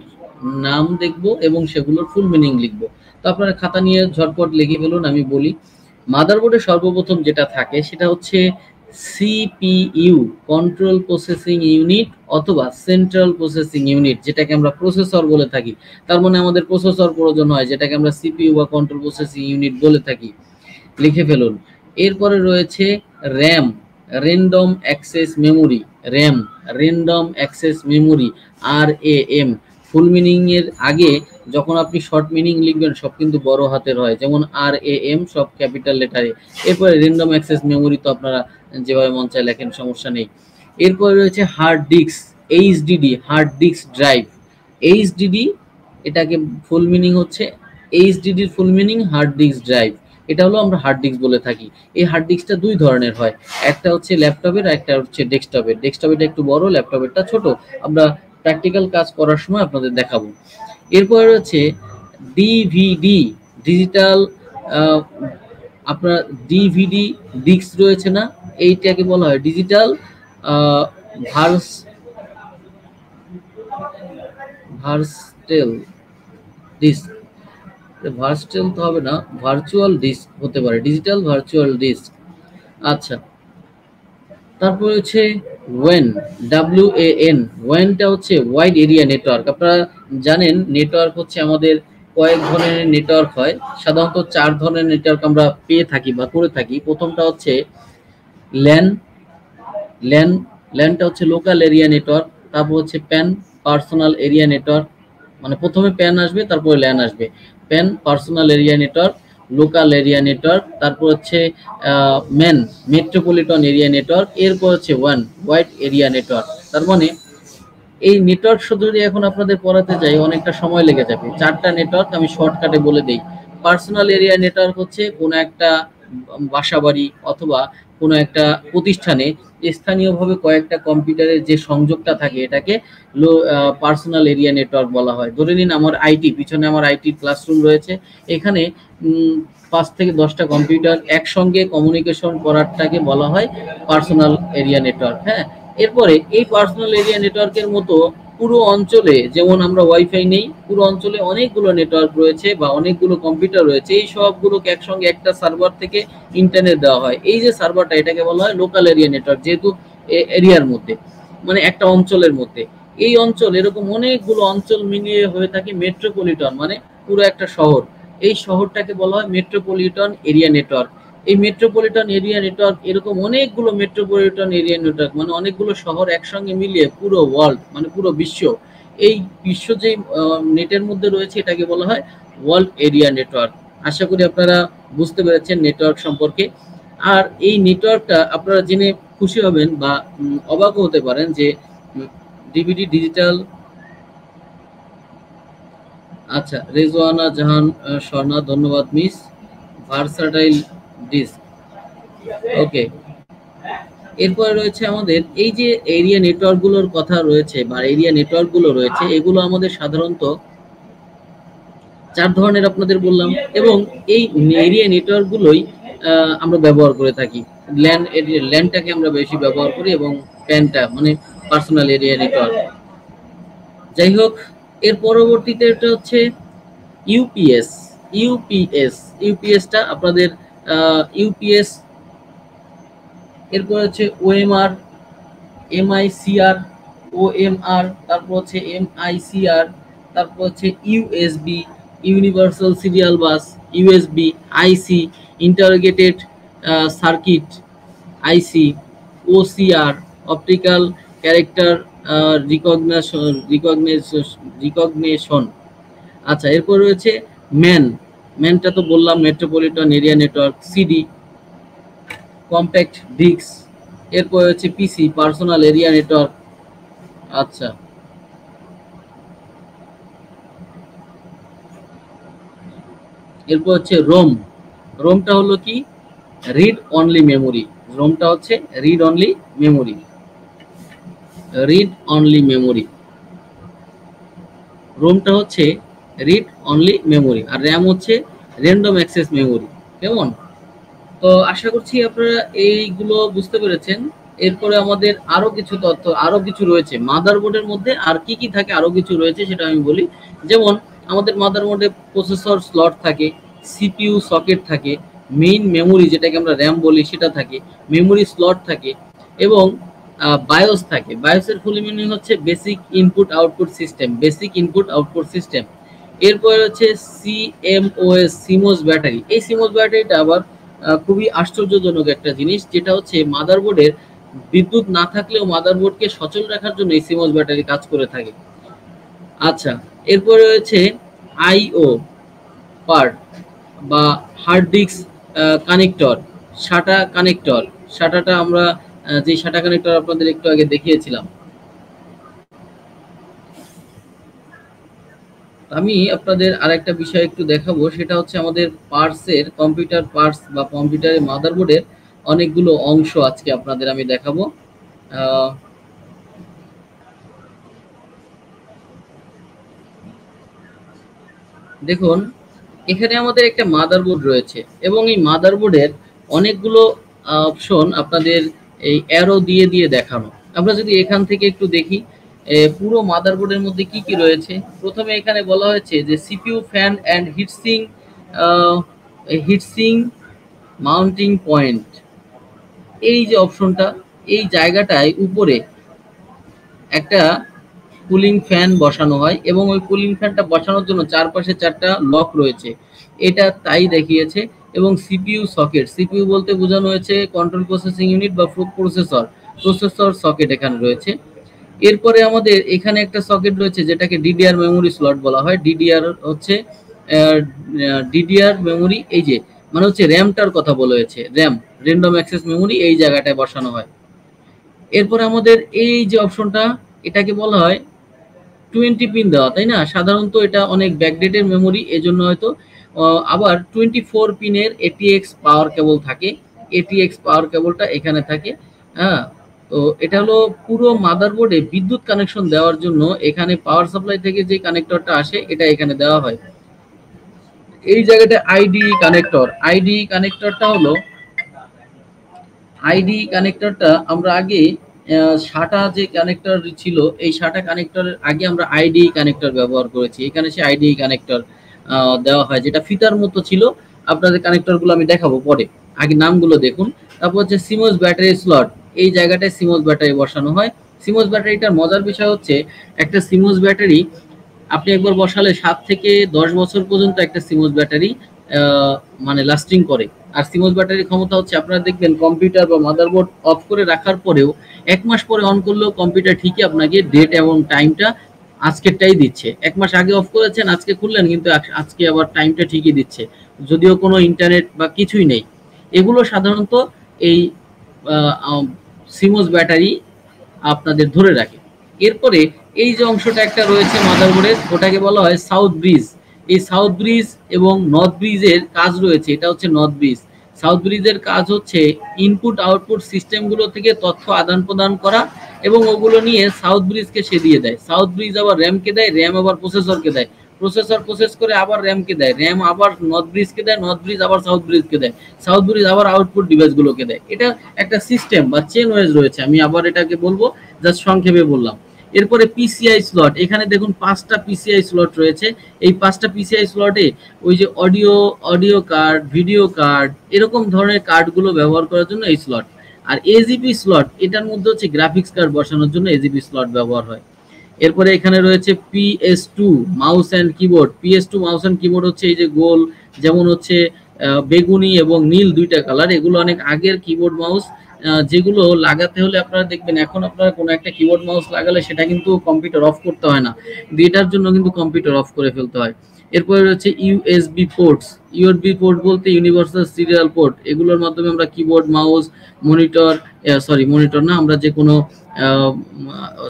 নাম দেখব এবং সেগুলোর ফুল মিনিং লিখব। তো আপনারা খাতা নিয়ে ঝটপট লিখে ফেলুন, আমি বলি। মাদারবোর্ডে সর্বপ্রথম যেটা থাকে সেটা হচ্ছে সিপিইউ, কন্ট্রোল প্রসেসিং ইউনিট, অথবা সেন্ট্রাল প্রসেসিং ইউনিট, যেটাকে আমরা প্রসেসর বলে থাকি। তার মানে আমাদের প্রসেসর প্রয়োজন হয়, যেটাকে আমরা সিপিইউ বা কন্ট্রোল প্রসেসিং ইউনিট বলে থাকি। লিখে ফেলুন। এরপরে রয়েছে RAM, random access memory, RAM, random access memory, RAM। Full meaning এর আগে যখন আপনি শর্ট মিনিং লিখবেন সব কিন্তু বড় হাতের হয়, যেমন RAM সব ক্যাপিটাল লেটারে। এরপরে র্যান্ডম অ্যাক্সেস মেমোরি তো আপনারা যেভাবে মন চায় লেখেন, সমস্যা নেই। এরপরে রয়েছে hard disk, HDD, hard disk drive, HDD, এটাকে ফুল মিনিং হচ্ছে, HDDর full meaning hard disk drive. এটা হলো আমরা হার্ড ডিস্ক বলে থাকি। এই হার্ড ডিস্কটা 2 ধরনের হয়, একটা হচ্ছে ল্যাপটপের, একটা হচ্ছে ডেস্কটপের। ডেস্কটপেরটা একটু বড়, ল্যাপটপেরটা ছোট। আমরা প্র্যাকটিক্যাল কাজ করার সময় আপনাদের দেখাবো। এরপর হচ্ছে ডিভিডি, ডিজিটাল, আপনার ডিভিডি ডিস্ক রয়েছে না, এইটাকে বলা হয় ডিজিটাল ভার্স ভার্সটেল ডিস্ক। ভার্সটেল তো হবে না, ভার্চুয়াল ডিস্ক হতে পারে, ডিজিটাল ভার্চুয়াল ডিস্ক। আচ্ছা, তারপরে হচ্ছে ওয়েন, WAN। ওয়েনটা হচ্ছে ওয়াইড এরিয়া নেটওয়ার্ক। আপনারা জানেন নেটওয়ার্ক হচ্ছে আমাদের কয়েক ধরনের নেটওয়ার্ক হয়, সাধারণত 4 ধরনের নেটওয়ার্ক আমরা পেয়ে থাকি বা করে থাকি। প্রথমটা হচ্ছে ল্যান, ল্যান ল্যানটা হচ্ছে লোকাল এরিয়া নেটওয়ার্ক। তারপর হচ্ছে প্যান, পার্সোনাল এরিয়া নেটওয়ার্ক, মানে প্রথমে প্যান আসবে তারপরে ল্যান আসবে। Pan, personal area network. Local area network, তারপর হচ্ছে মেন মেট্রোপলিটন এরিয়া নেটওয়ার্ক, এরপর হচ্ছে ওয়ান ওয়াইড এরিয়া নেটওয়ার্ক। তার মানে এই নেটওয়ার্ক শুধু যদি এখন আপনাদের পড়াতে যাই অনেকটা সময় লেগে যাবে। চারটা নেটওয়ার্ক আমি শর্টকাটে বলে দেই। পার্সোনাল এরিয়া নেটওয়ার্ক হচ্ছে কোনো একটা বাসাবাড়ি অথবা কোনো একটা প্রতিষ্ঠানে স্থানীয়ভাবে কয়েকটা কম্পিউটারের যে সংযোগটা থাকে এটাকে পার্সোনাল এরিয়া নেটওয়ার্ক বলা হয়। ধরে নিন আমার আইটি, পিছনে আমার আইটি ক্লাসরুম রয়েছে, এখানে 5 থেকে 10টা কম্পিউটার একসঙ্গে কমিউনিকেশন করারটাকে বলা হয় পার্সোনাল এরিয়া নেটওয়ার্ক। হ্যাঁ, এরপরে এই পার্সোনাল এরিয়া নেটওয়ার্কের মতো পুরো অঞ্চলে যেমন আমরা ওয়াইফাই নেই, পুরো অঞ্চলে অনেকগুলো নেটওয়ার্ক রয়েছে বা অনেকগুলো কম্পিউটার রয়েছে, এই সবগুলোকে একসঙ্গে একটা সার্ভার থেকে ইন্টারনেট দেওয়া হয়। এই যে সার্ভারটা, এটাকে বলা হয় লোকাল এরিয়া নেটওয়ার্ক, যেহেতু এরিয়ার মধ্যে মানে একটা অঞ্চলের মধ্যে। এই অঞ্চল এরকম অনেকগুলো অঞ্চল মিলিয়ে হয়ে থাকে মেট্রোপলিটন, মানে পুরো একটা শহর। এই শহরটাকে বলা হয় মেট্রোপলিটন এরিয়া নেটওয়ার্ক। এই মেট্রোপলিটন এরিয়া নেটওয়ার্ক এরকম অনেকগুলো মেট্রোপলিটন এরিয়া নেটওয়ার্ক, মানে অনেকগুলো শহর একসঙ্গে মিলিয়ে পুরো ওয়ার্ল্ড, মানে পুরো বিশ্ব, এই বিশ্ব যে নেটের মধ্যে রয়েছে এটাকে বলা হয় ওয়ার্ল্ড এরিয়া নেটওয়ার্ক। আশা করি আপনারা বুঝতে পেরেছেন নেটওয়ার্ক সম্পর্কে। আর এই নেটওয়ার্কটা আপনারা জেনে খুশি হবেন বা অবাকও হতে পারেন যে ডিভিডি ডিজিটাল, আচ্ছা রেজওয়ানা জাহান স্বর্ণা, ধন্যবাদ মিস। ভার্সাটাইল ডিস্ক, ওকে। এরপরে রয়েছে আমাদের এই যে এরিয়া নেটওয়ার্ক গুলোর কথা রয়েছে বা এরিয়া নেটওয়ার্ক গুলো রয়েছে, এগুলো আমাদের সাধারণত 4 ধরনের আপনাদের বললাম, এবং এই এরিয়া নেটওয়ার্ক গুলোই আমরা ব্যবহার করে থাকি। ল্যান্ডটাকে আমরা বেশি ব্যবহার করি এবং প্যানটা মানে পার্সোনাল এরিয়া নেটওয়ার্ক। যাই হোক, এর পরবর্তীতে এটা হচ্ছে ইউপিএস। ইউপিএসটা আপনাদের ইউপিএস, এরপর হচ্ছে ওএমআর, এমআইসিআর, ওএমআর, তারপর হচ্ছে এমআইসিআর, তারপর হচ্ছে USB, universal serial bus, USB, IC, integrated circuit, IC, OCR, optical character recognition. আচ্ছা, এরপর রয়েছে ম্যান। ম্যানটা তো বললাম metropolitan area network. CD, compact disk. এরপর হচ্ছে পিসি, পার্সোনাল এরিয়া নেটওয়ার্ক। আচ্ছা, এরপর হচ্ছে রোম। রোমটা হলো কি? Read only memory. রোমটা হচ্ছে read only memory, read only memory. রোমটা হচ্ছে রিড অনলি মেমোরি, আর র্যাম হচ্ছে র্যান্ডম অ্যাক্সেস মেমোরি। কেমন? তো আশা করছি আপনারা এইগুলো বুঝতে পেরেছেন। এরপরে আমাদের আরো কিছু তথ্য, আরো কিছু রয়েছে মাদারবোর্ডের মধ্যে। আর কি কি থাকে আরো কিছু রয়েছে সেটা আমি বলি। যেমন আমাদের মাদারবোর্ডে প্রসেসর স্লট থাকে, সিপিইউ সকেট থাকে, মেইন মেমোরি যেটাকে আমরা র্যাম বলি সেটা থাকে, মেমোরি স্লট থাকে, এবং বায়োস থাকে। বায়োসের ফুল মিনিং হচ্ছে basic input output system, basic input output system. এরপরে হচ্ছে সিএমওএস, সিমোস ব্যাটারি। এই সিমোস ব্যাটারিটা আবার খুবই আশ্চর্যজনক একটা জিনিস, যেটা হচ্ছে মাদারবোর্ডের বিদ্যুৎ না থাকলেও মাদারবোর্ডকে সচল রাখার জন্য এই সিমোস ব্যাটারি কাজ করে থাকে। আচ্ছা, এরপরে রয়েছে আইও পার্ট বা হার্ড ডিস্ক কানেক্টর, সাটা কানেক্টর। সাটাটা আমরা যে সাটা কানেক্টর আপনাদের একটু আগে দেখিয়েছিলাম। আমি আপনাদের আরেকটা বিষয় একটু দেখাবো, সেটা হচ্ছে আমাদের পার্টসের, কম্পিউটার পার্টস বা কম্পিউটারের মাদারবোর্ডের অনেকগুলো অংশ আজকে আপনাদের আমি দেখাবো। দেখুন, এখানে আমাদের একটা মাদারবোর্ড রয়েছে এবং এই মাদারবোর্ডের অনেকগুলো অপশন আপনাদের এই অ্যারো দিয়ে দিয়ে দেখানো। আমরা যদি এখান থেকে একটু দেখি পুরো মাদারবোর্ডের মধ্যে কি কি রয়েছে। প্রথমে এখানে বলা হয়েছে যে CPU fan and heat sink, heat sink mounting point. এই যে অপশনটা, এই জায়গাটায় উপরে একটা কুলিং ফ্যান বসানো হয় এবং ওই কুলিং ফ্যানটা বসানোর জন্য চারপাশে 4টা লক রয়েছে, এটা তাই দেখিয়েছে। এবং সিপিইউ সকেট, সিপিইউ বলতে বোঝানো হয়েছে কন্ট্রোল প্রসেসিং ইউনিট বা প্রসেসর, প্রসেসর সকেট এখানে রয়েছে। এরপরে আমাদের এখানে একটা সকেট রয়েছে যেটাকে ডিডিআর মেমোরি স্লট বলা হয়। ডিডিআর হচ্ছে ডিডিআর মেমোরি, এই যে মানে হচ্ছে র্যামটার কথা বলা হয়েছে, র্যাম র্যান্ডম অ্যাক্সেস মেমোরি এই জায়গাটায় বসানো হয়। এরপরে আমাদের এই যে অপশনটা, এটাকে বলা হয় 20 পিন দেওয়া, তাই না? সাধারণত এটা অনেক ব্যাকডেটেড মেমোরি, এজন্য হয়তো আবার 24 পিনের এটিএক্স পাওয়ার কেবল থাকে, এটিএক্স পাওয়ার কেবলটা এখানে থাকে। হ্যাঁ, তো এটা হলো পুরো মাদারবোর্ডে বিদ্যুৎ কানেকশন দেওয়ার জন্য এখানে পাওয়ার সাপ্লাই থেকে যে কানেক্টরটা আসে এটা এখানে দেওয়া হয়। এই জায়গাটা আইডি কানেক্টর, আইডি কানেক্টরটা হলো, আইডি কানেক্টরটা আমরা আগে সাটা যে কানেক্টর ছিল, এই সাটা কানেক্টরের আগে আমরা আইডি কানেক্টর ব্যবহার করেছি। এখানে সে আইডি কানেক্টর দেওয়া হয়, যেটা ফিতার মতো ছিল। আপনাদের কানেক্টরগুলো আমি দেখাবো পরে, আগে নামগুলো দেখুন। তারপর হচ্ছে সিমোস ব্যাটারি স্লট, এই জায়গাটায় সিমোস ব্যাটারি বসানো হয়। সিমোস ব্যাটারিটার মজার বিষয় হচ্ছে, একটা সিমোস ব্যাটারি আপনি একবার বসালে 7 থেকে 10 বছর পর্যন্ত একটা সিমোস ব্যাটারি মানে লাস্টিং করে। আর সিমোস ব্যাটারির ক্ষমতা হচ্ছে, আপনারা দেখবেন কম্পিউটার বা মাদারবোর্ড অফ করে রাখার পরেও 1 মাস পরে অন করলেও কম্পিউটার ঠিকই আপনাকে ডেট এবং টাইমটা আজকেরটাই দিচ্ছে। 1 মাস আগে অফ করেছেন, আজকে খুললেন, কিন্তু আজকে আবার টাইমটা ঠিকই দিচ্ছে, যদিও কোনো ইন্টারনেট বা কিছুই নেই। এগুলো সাধারণত এই সিমোস ব্যাটারি আপনাদের ধরে রাখে। এরপরে এই যে অংশটা একটা রয়েছে মাদারবোর্ডের, ওটাকে বলা হয় সাউথ ব্রিজ। এই সাউথ ব্রিজ এবং নর্থ ব্রিজের কাজ রয়েছে, এটা হচ্ছে নর্থ ব্রিজ। সাউথ ব্রিজের কাজ হচ্ছে ইনপুট আউটপুট সিস্টেমগুলো থেকে তথ্য আদান প্রদান করা, এবং ওগুলো নিয়ে সাউথ ব্রিজকে সে দিয়ে দেয়। সাউথ ব্রিজ আবার র্যামকে দেয়, র্যাম আবার প্রসেসরকে দেয়, প্রসেসর প্রসেস করে আবার র্যামকে দেয়, র্যাম আবার নর্থ ব্রিজকে দেয়, নর্থ ব্রিজ আবার সাউথ ব্রিজকে দেয়, সাউথ ব্রিজ আবার আউটপুট ডিভাইসগুলোকে দেয়। এটা একটা সিস্টেম বা চেন ওয়েজ রয়েছে, আমি আবার এটাকে বলবো, জাস্ট সংক্ষেপে বললাম। এরপরে পিসিআই স্লট, এখানে দেখুন 5টা পিসিআই স্লট রয়েছে। এই 5টা পিসিআই স্লটে ওই যে অডিও কার্ড, ভিডিও কার্ড, এরকম ধরনের কার্ডগুলো ব্যবহার করার জন্য এই স্লট। আর এজিপি স্লট, এটার মধ্যে হচ্ছে গ্রাফিক্স কার্ড বসানোর জন্য এজিপি স্লট ব্যবহার হয়। এরপরে এখানে রয়েছে PS2 mouse and keyboard. PS2 mouse and keyboard হচ্ছে এই যে গোল, যেমন হচ্ছে বেগুনি এবং নীল দুইটা কালার, এগুলো অনেক আগের কিবোর্ড মাউস, যেগুলো লাগাতে হলে আপনারা দেখবেন, এখন আপনারা কোনো একটা কিবোর্ড মাউস লাগালে সেটা কিন্তু কম্পিউটার অফ করতে হয় না, এটার জন্য কিন্তু কম্পিউটার অফ করে ফেলতে হয়। এরপরে রয়েছে ইউএসবি পোর্টস। ইউএসবি পোর্ট বলতে ইউনিভার্সাল সিরিয়াল পোর্ট, এগুলোর মাধ্যমে আমরা কিবোর্ড, মাউস, মনিটর, মনিটর না, আমরা যে কোনো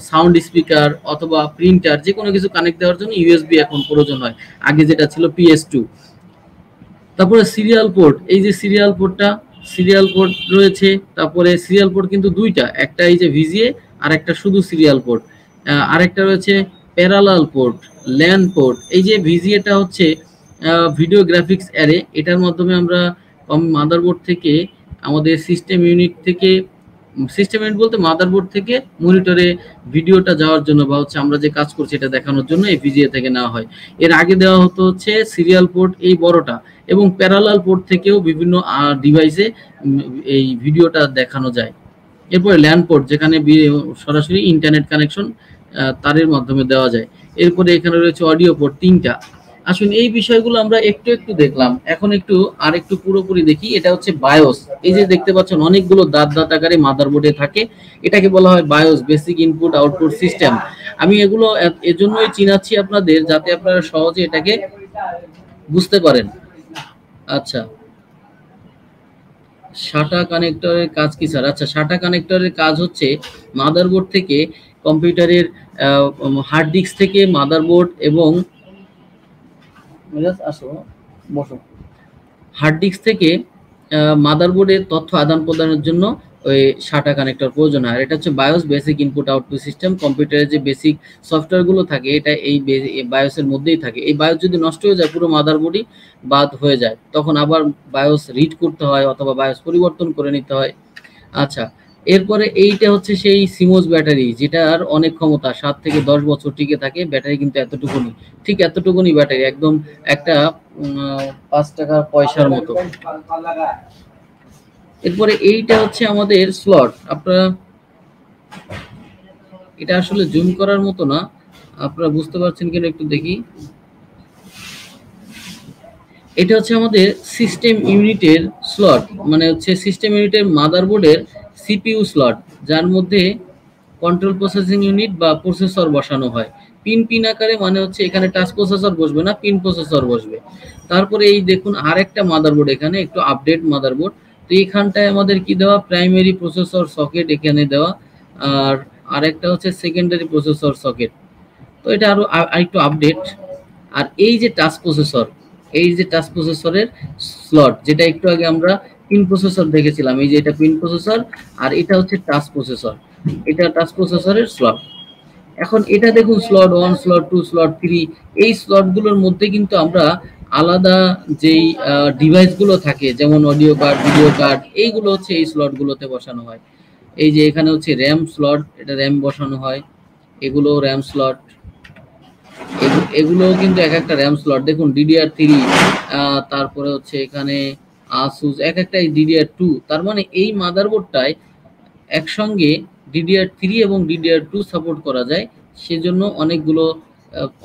সাউন্ড স্পিকার অথবা প্রিন্টার যে কোনো কিছু কানেক্ট দেওয়ার জন্য ইউএসবি এখন প্রয়োজন হয়, আগে যেটা ছিল PS2। তারপরে সিরিয়াল পোর্ট, এই যে সিরিয়াল পোর্টটা, সিরিয়াল পোর্ট রয়েছে। তারপরে সিরিয়াল পোর্ট কিন্তু দুইটা, একটা এই যে ভিজিএ আর একটা শুধু সিরিয়াল পোর্ট। আরেকটা রয়েছে প্যারালাল পোর্ট, ল্যান পোর্ট। এই যে ভিজিএটা হচ্ছে ভিডিও গ্রাফিক্স অ্যারে, এটার মাধ্যমে আমরা মাদারবোর্ড থেকে আমাদের সিস্টেম ইউনিট থেকে, সিস্টেম ইউনিট বলতে মাদারবোর্ড থেকে মনিটরে ভিডিওটা যাওয়ার জন্য বা হচ্ছে আমরা যে কাজ করছি এটা দেখানোর জন্য এই ভিজিএ থেকে নেওয়া হয়। এর আগে দেওয়া হতো হচ্ছে সিরিয়াল পোর্ট, এই বড়টা, এবং প্যারালাল পোর্ট থেকেও বিভিন্ন ডিভাইসে এই ভিডিওটা দেখানো যায়। এরপরে ল্যান পোর্ট, যেখানে সরাসরি ইন্টারনেট কানেকশন তারের মাধ্যমে দেওয়া যায়। এরপরে এখানে রয়েছে অডিও পোর্ট 3টা। আসুন এই বিষয়গুলো আমরা একটু একটু দেখলাম, এখন একটু আর একটু পুরোপুরি দেখি। এটা হচ্ছে বায়োস, এই যে দেখতে পাচ্ছেন অনেকগুলো দাঁত দাঁত আকারে মাদারবোর্ডে থাকে, এটাকে বলা হয় bias, basic input output system. আমি এগুলো এজন্যই চিনাচ্ছি আপনাদের, যাতে আপনারা সহজে এটাকে বুঝতে পারেন। আচ্ছা, সাটা কানেক্টরের কাজ কি স্যার? আচ্ছা, সাটা কানেক্টরের কাজ হচ্ছে মাদারবোর্ড থেকে কম্পিউটারের হার্ড ডিস্ক থেকে মাদারবোর্ড এবং হার্ড ডিস্ক থেকে মাদারবোর্ডের তথ্য আদান প্রদানের জন্য ওই সাটা কানেক্টর প্রয়োজন হয়। আর এটা হচ্ছে bias, basic input output system. কম্পিউটারের যে বেসিক সফটওয়্যারগুলো থাকে এটা এই বায়োসের মধ্যেই থাকে। এই বায়োস যদি নষ্ট হয়ে যায় পুরো মাদারবোর্ডই বাদ হয়ে যায়, তখন আবার বায়োস রিড করতে হয় অথবা বায়োস পরিবর্তন করে নিতে হয়। আচ্ছা, এরপরে এইটা হচ্ছে সেই সিমোস ব্যাটারি, যেটার অনেক ক্ষমতা, 7 থেকে 10 বছর টিকে থাকে। ব্যাটারি কিন্তু এতটুকুনি, ঠিক এতটুকুনি ব্যাটারি, একদম একটা 5 টাকার পয়সার মতো। এরপরে এইটা হচ্ছে আমাদের স্লট। আপনারা এটা আসলে জুম করার মতো না, আপনারা বুঝতে পারছেন কিনা একটু দেখি। এটা হচ্ছে আমাদের সিস্টেম ইউনিটের স্লট, মানে হচ্ছে সিস্টেম ইউনিটের মাদারবোর্ডের সিপিইউ স্লট, যার মধ্যে কন্ট্রোল প্রসেসিং ইউনিট বা প্রসেসর বসানো হয়। পিন পিন আকারে মানে হচ্ছে এখানে টাচ প্রসেসর বসবে না, পিন প্রসেসর বসবে। তারপরে এই দেখুন আরেকটা মাদারবোর্ড, এখানে একটু আপডেট মাদারবোর্ড। তো এইখানটায় আমাদের কি দেওয়া, প্রাইমারি প্রসেসর সকেট এখানে দেওয়া, আর আরেকটা হচ্ছে সেকেন্ডারি প্রসেসর সকেট। তো এটা আরো আরেকটু আপডেট। আর এই যে টাচ প্রসেসর, এই যে টাচ প্রসেসরের স্লট, যেটা একটু আগে আমরা পিন প্রসেসর দেখেছিলাম, এই যে এটা পিন প্রসেসর আর এটা হচ্ছে টাচ প্রসেসর, এটা টাচ প্রসেসরের স্লট। এখন এটা দেখুন স্লট 1, স্লট 2, স্লট 3, এই স্লটগুলোর মধ্যে কিন্তু আমরা আলাদা যেই ডিভাইসগুলো থাকে যেমন অডিও কার্ড, ভিডিও কার্ড, এইগুলো হচ্ছে এই স্লটগুলোতে বসানো হয়। এই যে এখানে হচ্ছে র্যাম স্লট, এটা র্যাম বসানো হয়, এগুলো র্যাম স্লট, এগুলো কিন্তু এক একটা র্যাম স্লট। দেখুন DDR3, তারপরে হচ্ছে এখানে আসুস, এক একটা DDR2। তার মানে এই মাদারবোর্ডটায় একসঙ্গে DDR3 এবং DDR2 সাপোর্ট করা যায়। সেজন্য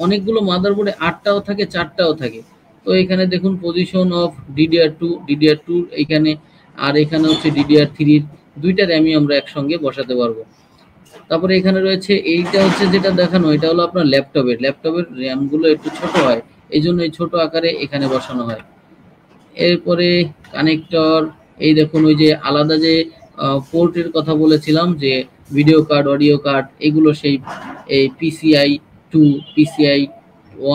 অনেকগুলো মাদারবোর্ডে 8টাও থাকে, 4টাও থাকে। তো এখানে দেখুন পজিশন অফ DDR2 এখানে, আর এখানে হচ্ছে DDR3-র দুইটা র্যামই আমরা একসঙ্গে বসাতে পারবো। তারপরে এখানে রয়েছে এইটা হচ্ছে যেটা দেখানো, এটা হলো আপনার ল্যাপটপের র্যামগুলো একটু ছোট হয়, এই জন্য এই ছোট আকারে এখানে বসানো হয়। এরপরে কানেক্টর, এই দেখুন ওই যে আলাদা যে পোর্টের কথা বলেছিলাম, যে ভিডিও কার্ড, অডিও কার্ড, এগুলো সেই এই PCI 2, PCI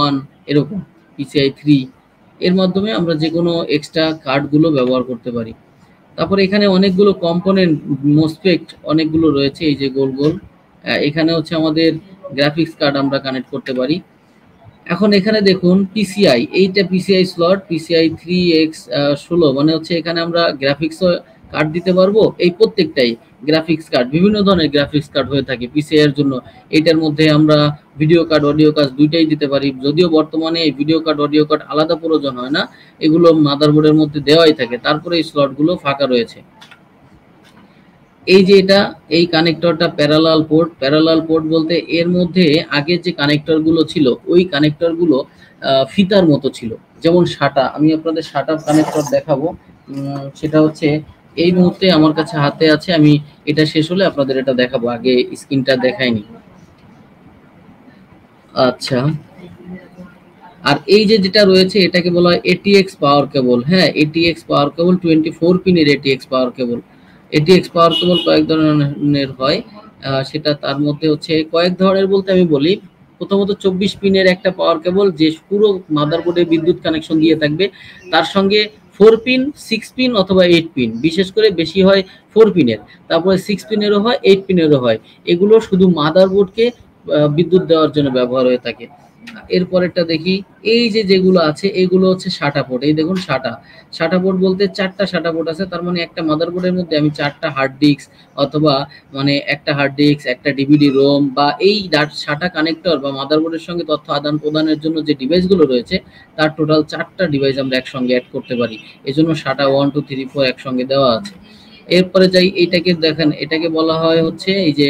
1, এরকম PCI 3, এর মাধ্যমে আমরা যে কোনো এক্সট্রা কার্ডগুলো ব্যবহার করতে পারি। তারপরে এখানে অনেকগুলো কম্পোনেন্ট, মোসফেট অনেকগুলো রয়েছে, এই যে গোল গোল, এখানে হচ্ছে আমাদের গ্রাফিক্স কার্ড আমরা কানেক্ট করতে পারি। এখন এখানে দেখুন PCI, এইটা PCI স্লট, PCI 3x16, মানে হচ্ছে এখানে আমরা গ্রাফিক্স কার্ড দিতে পারবো। এই প্রত্যেকটাই গ্রাফিক্স কার্ড, বিভিন্ন ধরনের গ্রাফিক্স কার্ড হয়ে থাকে PCI এর জন্য। এটার মধ্যে আমরা ভিডিও কার্ড, অডিও কার্ড দুইটাই দিতে পারি, যদিও বর্তমানে এই ভিডিও কার্ড, অডিও কার্ড আলাদা প্রয়োজন হয় না, এগুলো মাদারবোর্ডের মধ্যে দেওয়াই থাকে। তারপরে এই স্লটগুলো ফাঁকা রয়েছে। এই যে এটা, এই কানেক্টরটা প্যারালাল পোর্ট বলতে এর মধ্যে আগে যে কানেক্টর গুলো ছিল ওই কানেক্টর গুলো ফিতার মতো ছিল, যেমন সাটা। আমি আপনাদের সাটা কানেক্টর দেখাবো, সেটা হচ্ছে এই মুহূর্তে আমার কাছে হাতে আছে, আমি এটা শেষ হলে আপনাদের এটা দেখাবো, আগে স্ক্রিনটা দেখাইনি। আচ্ছা, আর এই যে যেটা রয়েছে এটাকে বলা হয় ATX পাওয়ার কেবল। হ্যাঁ, ATX পাওয়ার কেবল, 24 পিনের ATX পাওয়ার কেবল। ATX পাওয়ার কেবল কয়েক ধরনের হয়, সেটা তার মধ্যে হচ্ছে কয়েক ধরনের বলতে আমি বলি, প্রথমত 24 পিনের একটা পাওয়ার কেবল, যে পুরো মাদারবোর্ডে বিদ্যুৎ কানেকশন দিয়ে থাকবে, তার সঙ্গে 4 পিন, 6 পিন অথবা 8 পিন, বিশেষ করে বেশি হয় 4 পিনের, তারপরে 6 পিনেরও হয়, 8 পিনেরও হয়। এগুলো শুধু মাদারবোর্ডকে বিদ্যুৎ দেওয়ার জন্য ব্যবহার হয়ে থাকে। এরপরেরটা দেখি, এই যে যেগুলো আছে এগুলো হচ্ছে সাটা পোর্ট। এই দেখুন সাটা পোর্ট বলতে 4টা সাটা পোর্ট আছে, তার মানে একটা মাদারবোর্ডের মধ্যে আমি 4টা হার্ড ডিস্ক, অথবা মানে একটা হার্ড ডিস্ক, একটা ডিভিডি রোম, বা এই সাটা কানেক্টর বা মাদারবোর্ডের সঙ্গে তথ্য আদান প্রদানের জন্য যে ডিভাইসগুলো রয়েছে তার টোটাল 4টা ডিভাইস আমরা একসঙ্গে অ্যাড করতে পারি। এজন্য সাটা 1 2 3 4 একসঙ্গে দেওয়া আছে। এরপরে যাই, এটাকে দেখেন, এটাকে বলা হয় হচ্ছে এই যে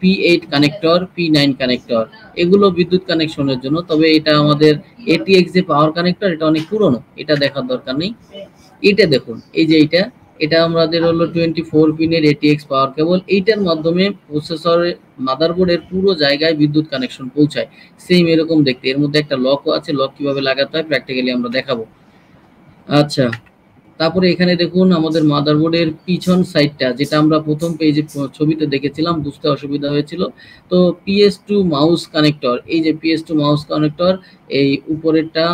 P8 কানেক্টর, P9 কানেক্টর, এগুলো বিদ্যুৎ কানেকশনের জন্য। তবে এটা আমাদের ATX যে পাওয়ার কানেক্টর, এটা অনেক পুরনো, এটা দেখার দরকার নেই। এটা দেখুন, এই যে এটা আমাদের হলো 24 পিনের ATX পাওয়ার কেবল। এইটার মাধ্যমে প্রসেসরের, মাদারবোর্ডের পুরো জায়গায় বিদ্যুৎ কানেকশন পৌঁছায়। সেম এরকম দেখতে, এর মধ্যে একটা লকও আছে, লক কিভাবে লাগাতে হয় প্র্যাকটিক্যালি আমরা দেখাবো। আচ্ছা, তারপরে এখানে দেখুন আমাদের মাদারবোর্ডের পিছন সাইডটা, যেটা আমরা প্রথম পেজে ছবিতে দেখেছিলাম, বুঝতে অসুবিধা হয়েছিল। তো PS2 মাউস কানেক্টর, এই যে PS2 মাউস কানেক্টর, এই উপরেরটা,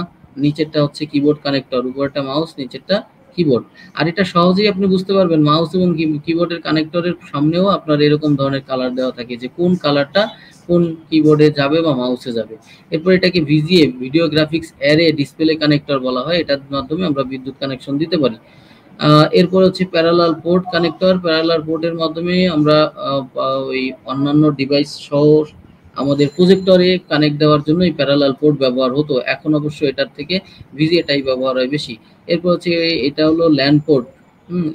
নিচেরটা হচ্ছে কিবোর্ড কানেক্টর, উপরেরটা মাউস, নিচেরটা কিবোর্ড। আর এটা সহজেই আপনি বুঝতে পারবেন, মাউস এবং কিবোর্ডের কানেক্টরের সামনেও আপনার এরকম ধরনের কালার দেওয়া থাকে, যে কোন কালারটা কোন কিবোর্ডে যাবে বা মাউসে যাবে। এরপর এটাকে VGA, video graphics array display connector বলা হয়, এটার মাধ্যমে আমরা বিদ্যুৎ কানেকশন দিতে পারি। এরপর হচ্ছে প্যারালাল পোর্ট কানেক্টর, প্যারালাল পোর্টের মাধ্যমে আমরা ওই অন্যান্য ডিভাইস সহ আমাদের প্রজেক্টরে কানেক্ট দেওয়ার জন্য এই প্যারালাল পোর্ট ব্যবহার হতো, এখন অবশ্য এটার থেকে VGA-টাই ব্যবহার হয় বেশি। এরপর হচ্ছে এটা হলো ল্যান পোর্ট,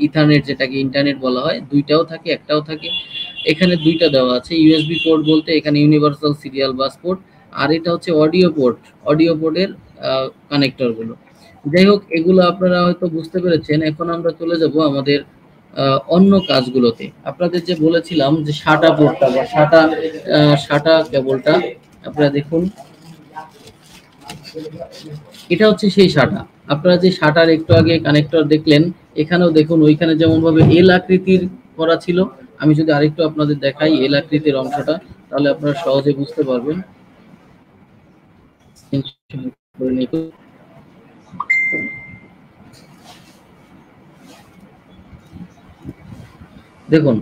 ইথারনেট, যেটাকে ইন্টারনেট বলা হয়, দুইটাও থাকে, একটাও থাকে। এখানে দুইটা দেওয়া আছে। USB পোর্ট বলতে এখানে ইউনিভার্সাল সিরিয়াল বাস পোর্ট, আর এটা হচ্ছে অডিও পোর্টের কানেক্টর গুলো। যাই হোক, এগুলো আপনারা হয়তো বুঝতে পেরেছেন। এখন আমরা চলে যাব আমাদের অন্য কাজগুলোতে। আপনাদের যে বলেছিলাম যে সাটা পোর্টটা বা সাটা কেবলটা, আপনারা দেখুন, এটা হচ্ছে সেই শাটা। আপনারা যে শাটার একটু আগে কানেক্টর দেখলেন, এখানেও দেখুন ওইখানে যেমন ভাবে এল আকৃতির করা ছিল, আমি যদি আরেকটু আপনাদের দেখাই এল আকৃতির অংশটা, তাহলে আপনারা সহজে বুঝতে পারবেন। দেখুন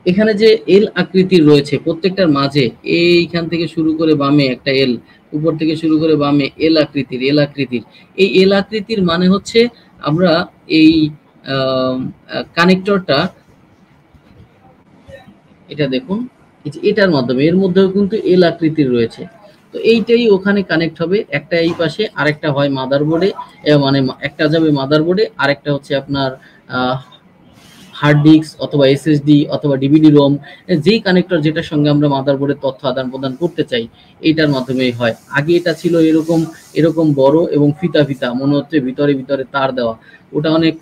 এখানে যে এল আকৃতির রয়েছে প্রত্যেকটার মাঝে, এইখান থেকে শুরু করে বামে একটা এল, উপর থেকে শুরু করে বামে এল আকৃতির, এল আকৃতির। এই এল আকৃতির মানে হচ্ছে আমরা এই কানেক্টরটা, এটা দেখুন এটার মাধ্যমে, এর মধ্যেও কিন্তু এল আকৃতির রয়েছে। তো এইটাই ওখানে কানেক্ট হবে, একটা এই পাশে, আরেকটা হয় মাদারবোর্ডে, মানে একটা যাবে মাদারবোর্ডে, আরেকটা হচ্ছে আপনার হার্ড ডিস্ক অথবা এসএসডি অথবা ডিভিডি রোম, যেই কানেক্টর যেটার সঙ্গে আমরা মাদারবোর্ডের তথ্য আদান প্রদান করতে চাই, এইটার মাধ্যমেই হয়। আগে এটা ছিল এরকম এরকম বড় এবং ফিতা ফিতা, মনে হচ্ছে ভিতরে ভিতরে তার দেওয়া, ওটা অনেক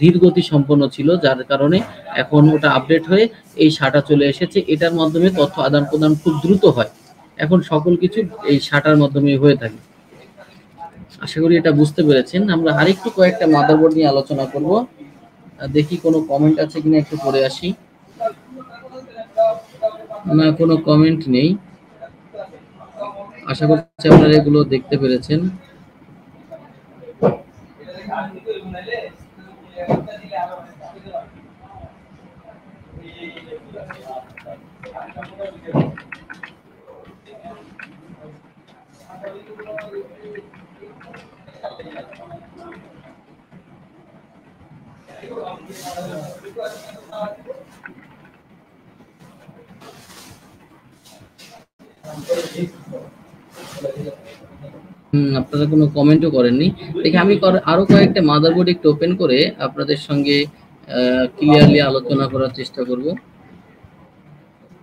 ধীর গতি সম্পন্ন ছিল, যার কারণে এখন ওটা আপডেট হয়ে এই শাটা চলে এসেছে। এটার মাধ্যমে তথ্য আদান প্রদান খুব দ্রুত হয়, এখন সকল কিছু এই শাটার মাধ্যমে হয়ে থাকে। আশা করি এটা বুঝতে পেরেছেন। আমরা আরেকটু কয়েকটা মাদারবোর্ড নিয়ে আলোচনা করব, দেখি কোনো কমেন্ট আছে কিনা, একটু পড়ে আসি। না, কোনো কমেন্ট নেই। আশা করছি আপনারা এগুলো দেখতে পেরেছেন। আপনারা কোনো কমেন্টও করেননি। দেখি আমি আরো কয়েকটা মাদারবোর্ড একটু ওপেন করে আপনাদের সঙ্গে ক্লিয়ারলি আলোচনা করার চেষ্টা করব।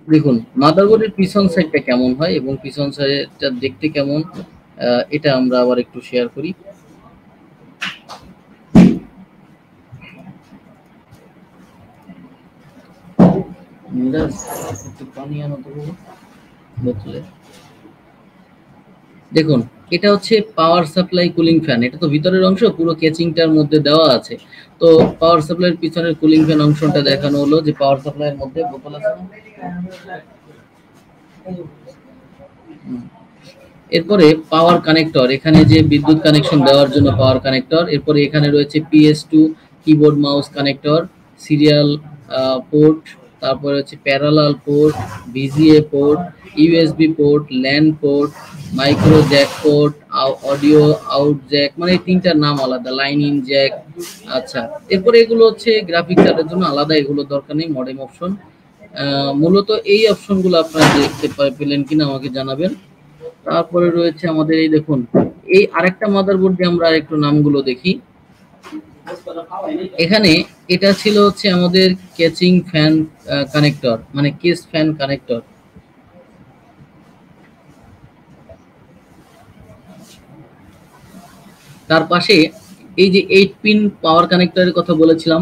দেখুন মাদারবোর্ডের পিছন সাইডটা কেমন হয় এবং পিছন সাইডটা দেখতে কেমন, এটা আমরা আবার একটু শেয়ার করি। দেখুন এটা হচ্ছে পাওয়ার সাপ্লাই কুলিং ফ্যান, এটা তো ভিতরের অংশ, পুরো কেচিংটার মধ্যে দেওয়া আছে। তো পাওয়ার সাপ্লাইয়ের পিছনের কুলিং ফ্যান অংশটা দেখানো হলো, যে পাওয়ার সাপ্লাইয়ের মধ্যে বোতল আছে। এরপরে পাওয়ার কানেক্টর, এখানে যে বিদ্যুৎ কানেকশন দেওয়ার জন্য পাওয়ার কানেক্টর। এরপরে এখানে রয়েছে PS2 keyboard mouse connector, serial port, তারপরে হচ্ছে parallel port, VGA port, USB port, LAN port, micro Jack port, audio out Jack, মানে এই তিনটার নাম আলাদা, লাইন ইন জ্যাক। আচ্ছা, এরপরে এগুলো হচ্ছে গ্রাফিক কার্ডের জন্য আলাদা, এগুলো দরকার নেই, মডেম অপশন। মূলত এই অপশনগুলো আপনারা দেখতে পেলেন কিনা আমাকে জানাবেন। তারপরে রয়েছে আমাদের এই দেখুন, এই আরেকটা মাদারবোর্ড দিয়ে আমরা একটু নামগুলো দেখি। এখানে এটা ছিল হচ্ছে আমাদের ক্যাচিং ফ্যান কানেক্টর, মানে কেস ফ্যান কানেক্টর। তার পাশে এই যে 8 পিন পাওয়ার কানেক্টরের কথা বলেছিলাম,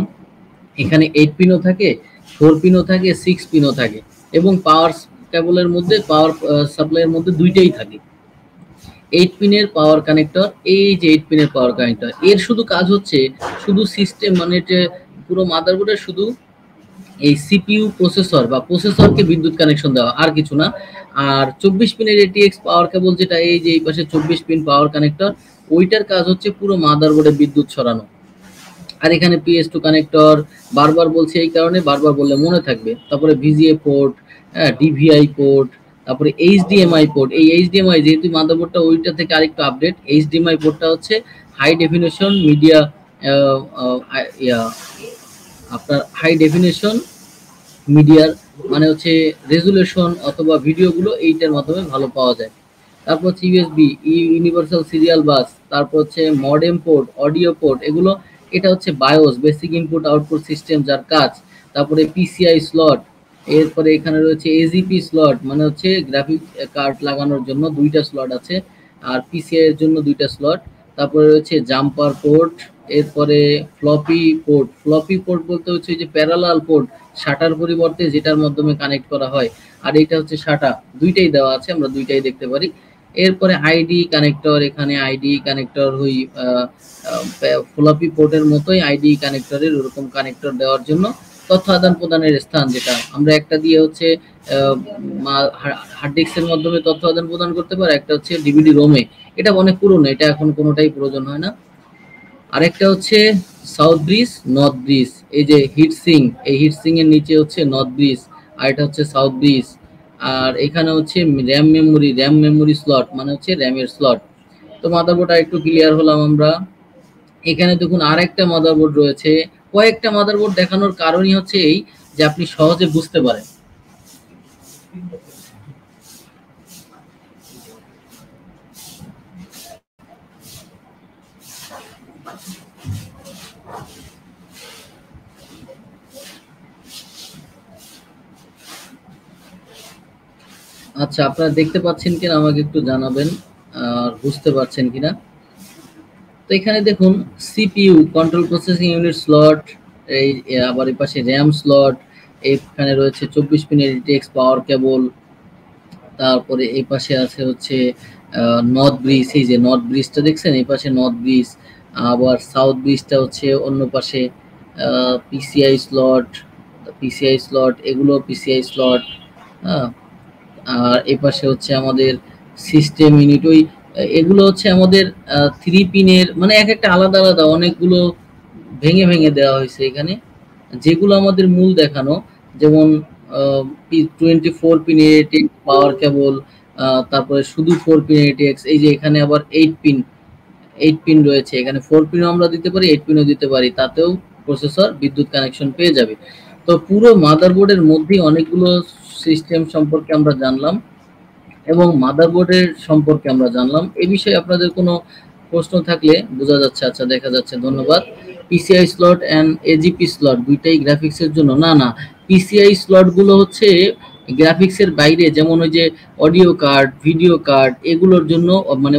এখানে 8 পিনও থাকে, 4 পিনও থাকে, 6 পিনও থাকে, এবং পাওয়ার কেবলের মধ্যে, পাওয়ার সাপ্লাইয়ের মধ্যে দুইটাই থাকে। 8 পিনের পাওয়ার কানেক্টর, এই যে 8 পিনের পাওয়ার কানেক্টর, এর শুধু কাজ হচ্ছে শুধু সিস্টেম, মানে পুরো মাদারবোর্ডের শুধু এই সিপিইউ প্রসেসর বা প্রসেসরকে বিদ্যুৎ কানেকশন দেওয়া, আর কিছু না। আর 24 পিনের ATX পাওয়ার কেবল, যেটা এই যে এই পাশে 24 পিন পাওয়ার কানেক্টর, ওইটার কাজ হচ্ছে পুরো মাদারবোর্ডে বিদ্যুৎ ছড়ানো। আর এখানে PS2 কানেক্টর, বারবার বলছি এই কারণে, বারবার বললে মনে থাকবে। তারপরে VGA পোর্ট, DVI পোর্ট, তারপরে HDMI পোর্ট। এই HDMI যেহেতু মাদারবোর্ডটা ওইটা থেকে আরেকটু আপডেট, HDMI পোর্টটা হচ্ছে হাই ডেফিনেশন মিডিয়া, আপনার হাই ডেফিনেশন মিডিয়ার, মানে হচ্ছে রেজুলেশন অথবা ভিডিওগুলো এইটার মাধ্যমে ভালো পাওয়া যায়। তারপর হচ্ছে USB, ইউনিভার্সাল সিরিয়াল বাস, তারপর হচ্ছে মডেম পোর্ট, অডিও পোর্ট, এগুলো এটা হচ্ছে bias, basic input output system, যার কাজ। তারপরে PCI স্লট, এরপরে এখানে রয়েছে AGP স্লট, মানে হচ্ছে গ্রাফিক কার্ড লাগানোর জন্য দুইটা স্লট আছে, আর PCI এর জন্য দুইটা স্লট। তারপরে রয়েছে জাম্পার পোর্ট, এরপরে ফ্লপি পোর্ট বলতে হচ্ছে যে প্যারালাল পোর্ট, শাটার পরিবর্তে যেটার মাধ্যমে কানেক্ট করা হয়, আর এটা হচ্ছে শাটা, দুইটাই দেওয়া আছে, আমরা দুইটাই দেখতে পারি। এরপরে আইডি কানেক্টর, এখানে আইডি কানেক্টর ওই ফ্লপি পোর্টের মতোই আইডি কানেক্টরের ওরকম কানেক্টর দেওয়ার জন্য তথ্য আদান প্রদানের স্থান, যেটা আমরা একটা দিয়ে হচ্ছে হার্ড ডিস্কের মাধ্যমে তথ্য আদান প্রদান করতে পারি, একটা হচ্ছে ডিভিডি রোমে, এটা অনেক পুরনো, এটা এখন কোনোটাই প্রয়োজন হয় না। আরেকটা হচ্ছে সাউথ ব্রিজ, নর্থ ব্রিজ, এই যে হিটসিং, এই হিটসিং এর নিচে হচ্ছে নর্থ ব্রিজ, আর এটা হচ্ছে সাউথ ব্রিজ। আর এখানে হচ্ছে র্যাম মেমোরি স্লট, মানে হচ্ছে র্যামের স্লট। তো মাদারবোর্ড আর একটু ক্লিয়ার হলাম আমরা। এখানে দেখুন আরেকটা মাদারবোর্ড রয়েছে, কয়েকটা মাদারবোর্ড দেখানোর কারণই হচ্ছে এই যে আপনি সহজে বুঝতে পারেন। আচ্ছা, আপনারা দেখতে পাচ্ছেন কিনা আমাকে একটু জানাবেন, আর বুঝতে পারছেন কিনা। তো এখানে দেখুন CPU, control processing unit slot, এই আবার এই পাশে র্যাম স্লট, এখানে রয়েছে 24 পিনের এটিএক্স পাওয়ার কেবল, তারপরে এই পাশে আছে হচ্ছে নর্থ ব্রিজ, এই যে নর্থ ব্রিজটা দেখছেন, এই পাশে নর্থ ব্রিজ, আবার সাউথ ব্রিজটা হচ্ছে অন্য পাশে। পিসিআই স্লট, এগুলো পিসিআই স্লট। হ্যাঁ, আর এই পাশে হচ্ছে আমাদের সিস্টেম ইউনিট, ওই এগুলো হচ্ছে আমাদের 3 পিনের, মানে এক একটা আলাদা আলাদা অনেকগুলো ভেঙে ভেঙে দেওয়া হয়েছে এখানে, যেগুলো আমাদের মূল দেখানো, যেমন 24 পিন এটিএক্স পাওয়ার কেবল, তারপরে শুধু 4 পিন এটিএক্স, এই যে এখানে আবার 8 পিন রয়েছে, এখানে 4 পিনও আমরা দিতে পারি, 8 পিনও দিতে পারি, তাতেও প্রসেসর বিদ্যুৎ কানেকশন পেয়ে যাবে। তো পুরো মাদারবোর্ডের মধ্যেই অনেকগুলো সিস্টেম সম্পর্কে আমরা জানলাম এবং মাদারবোর্ডের সম্পর্কে আমরা জানলাম। এই বিষয়ে আপনাদের কোনো প্রশ্ন থাকলে বোঝা যাচ্ছে, আচ্ছা দেখা যাচ্ছে, ধন্যবাদ। PCI slot and AGP slot দুইটাই গ্রাফিক্সের জন্য? না না, পিসিআই স্লট গুলো হচ্ছে গ্রাফিক্সের বাইরে, যেমন ওই যে অডিও কার্ড, ভিডিও কার্ড, এগুলোর জন্য, মানে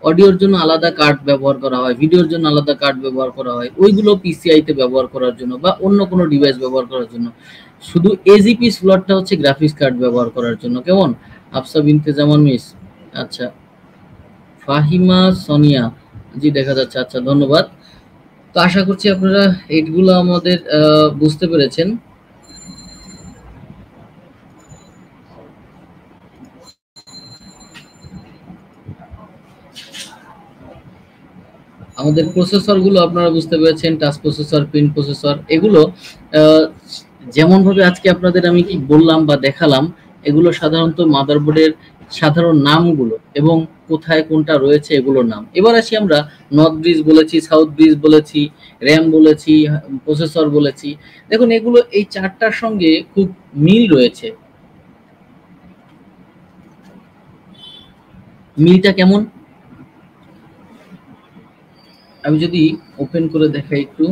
অডিওর জন্য আলাদা কার্ড ব্যবহার করা হয়, ভিডিওর জন্য আলাদা কার্ড ব্যবহার করা হয়, ওইগুলো পিসিআই তে ব্যবহার করার জন্য বা অন্য কোনো ডিভাইস ব্যবহার করার জন্য। শুধু এজিপি স্লটটা হচ্ছে গ্রাফিক্স কার্ড ব্যবহার করার জন্য। কেমন? আফসা বিনতে জামান মিস, আচ্ছা। ফাহিমা সোনিয়া, জি দেখা যাচ্ছে, আচ্ছা ধন্যবাদ। তো আশা করছি আপনারা এইগুলো আমাদের বুঝতে পেরেছেন। আমাদের প্রসেসর গুলো আপনারা বুঝতে পেরেছেন, টাচ প্রসেসর, পিন প্রসেসর, এগুলো যেমন ভাবে আজকে আপনাদের আমি কি বললাম বা দেখালাম, এগুলো সাধারণত মাদারবোর্ডের সাধারণ নামগুলো এবং কোথায় কোনটা রয়েছে এগুলোর নাম। এবার আসি আমরা, নর্থ ব্রিজ বলেছি, সাউথ ব্রিজ বলেছি, র্যাম বলেছি, প্রসেসর বলেছি। দেখুন এগুলো এই চারটার সঙ্গে খুব মিল রয়েছে। মিলটা কেমন আমি যদি ওপেন করে দেখাই একটু,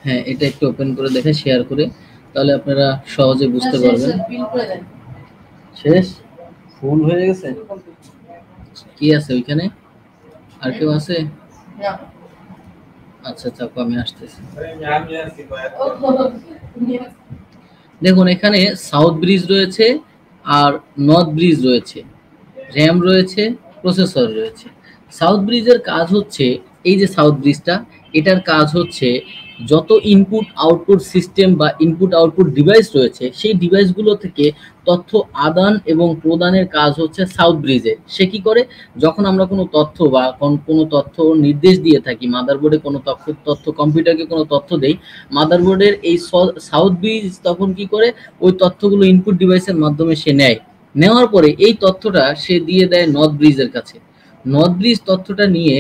হ্যাঁ এটা একটু ওপেন করে দেখে শেয়ার করে, তাহলে আপনারা সহজে বুঝতে পারবেন। শেষ, ফুল হয়ে গেছে, কি আছে ওইখানে, আর কেউ আছে? আচ্ছা আচ্ছা, আমি আসতেছি। দেখুন এখানে সাউথ ব্রিজ রয়েছে আর নর্থ ব্রিজ রয়েছে, র্যাম রয়েছে, প্রসেসর রয়েছে। সাউথ ব্রিজের কাজ হচ্ছে, এই যে সাউথ ব্রিজটা, এটার কাজ হচ্ছে যত ইনপুট আউটপুট সিস্টেম বা ইনপুট আউটপুট ডিভাইস রয়েছে, সেই ডিভাইসগুলো থেকে তথ্য আদান এবং প্রদানের কাজ হচ্ছে সাউথ ব্রিজে। সে কি করে, যখন আমরা কোনো তথ্য বা কোনো তথ্য নির্দেশ দিয়ে থাকি, মাদারবোর্ডে কোনো তথ্য কম্পিউটারকে কোনো তথ্য দেই, মাদারবোর্ডের এই সাউথ ব্রিজ তখন কি করে, ওই তথ্যগুলো ইনপুট ডিভাইসের মাধ্যমে সে নেয়, নেওয়ার পরে এই তথ্যটা সে দিয়ে দেয় নর্থ ব্রিজের কাছে। নর্থ ব্রিজ তথ্যটা নিয়ে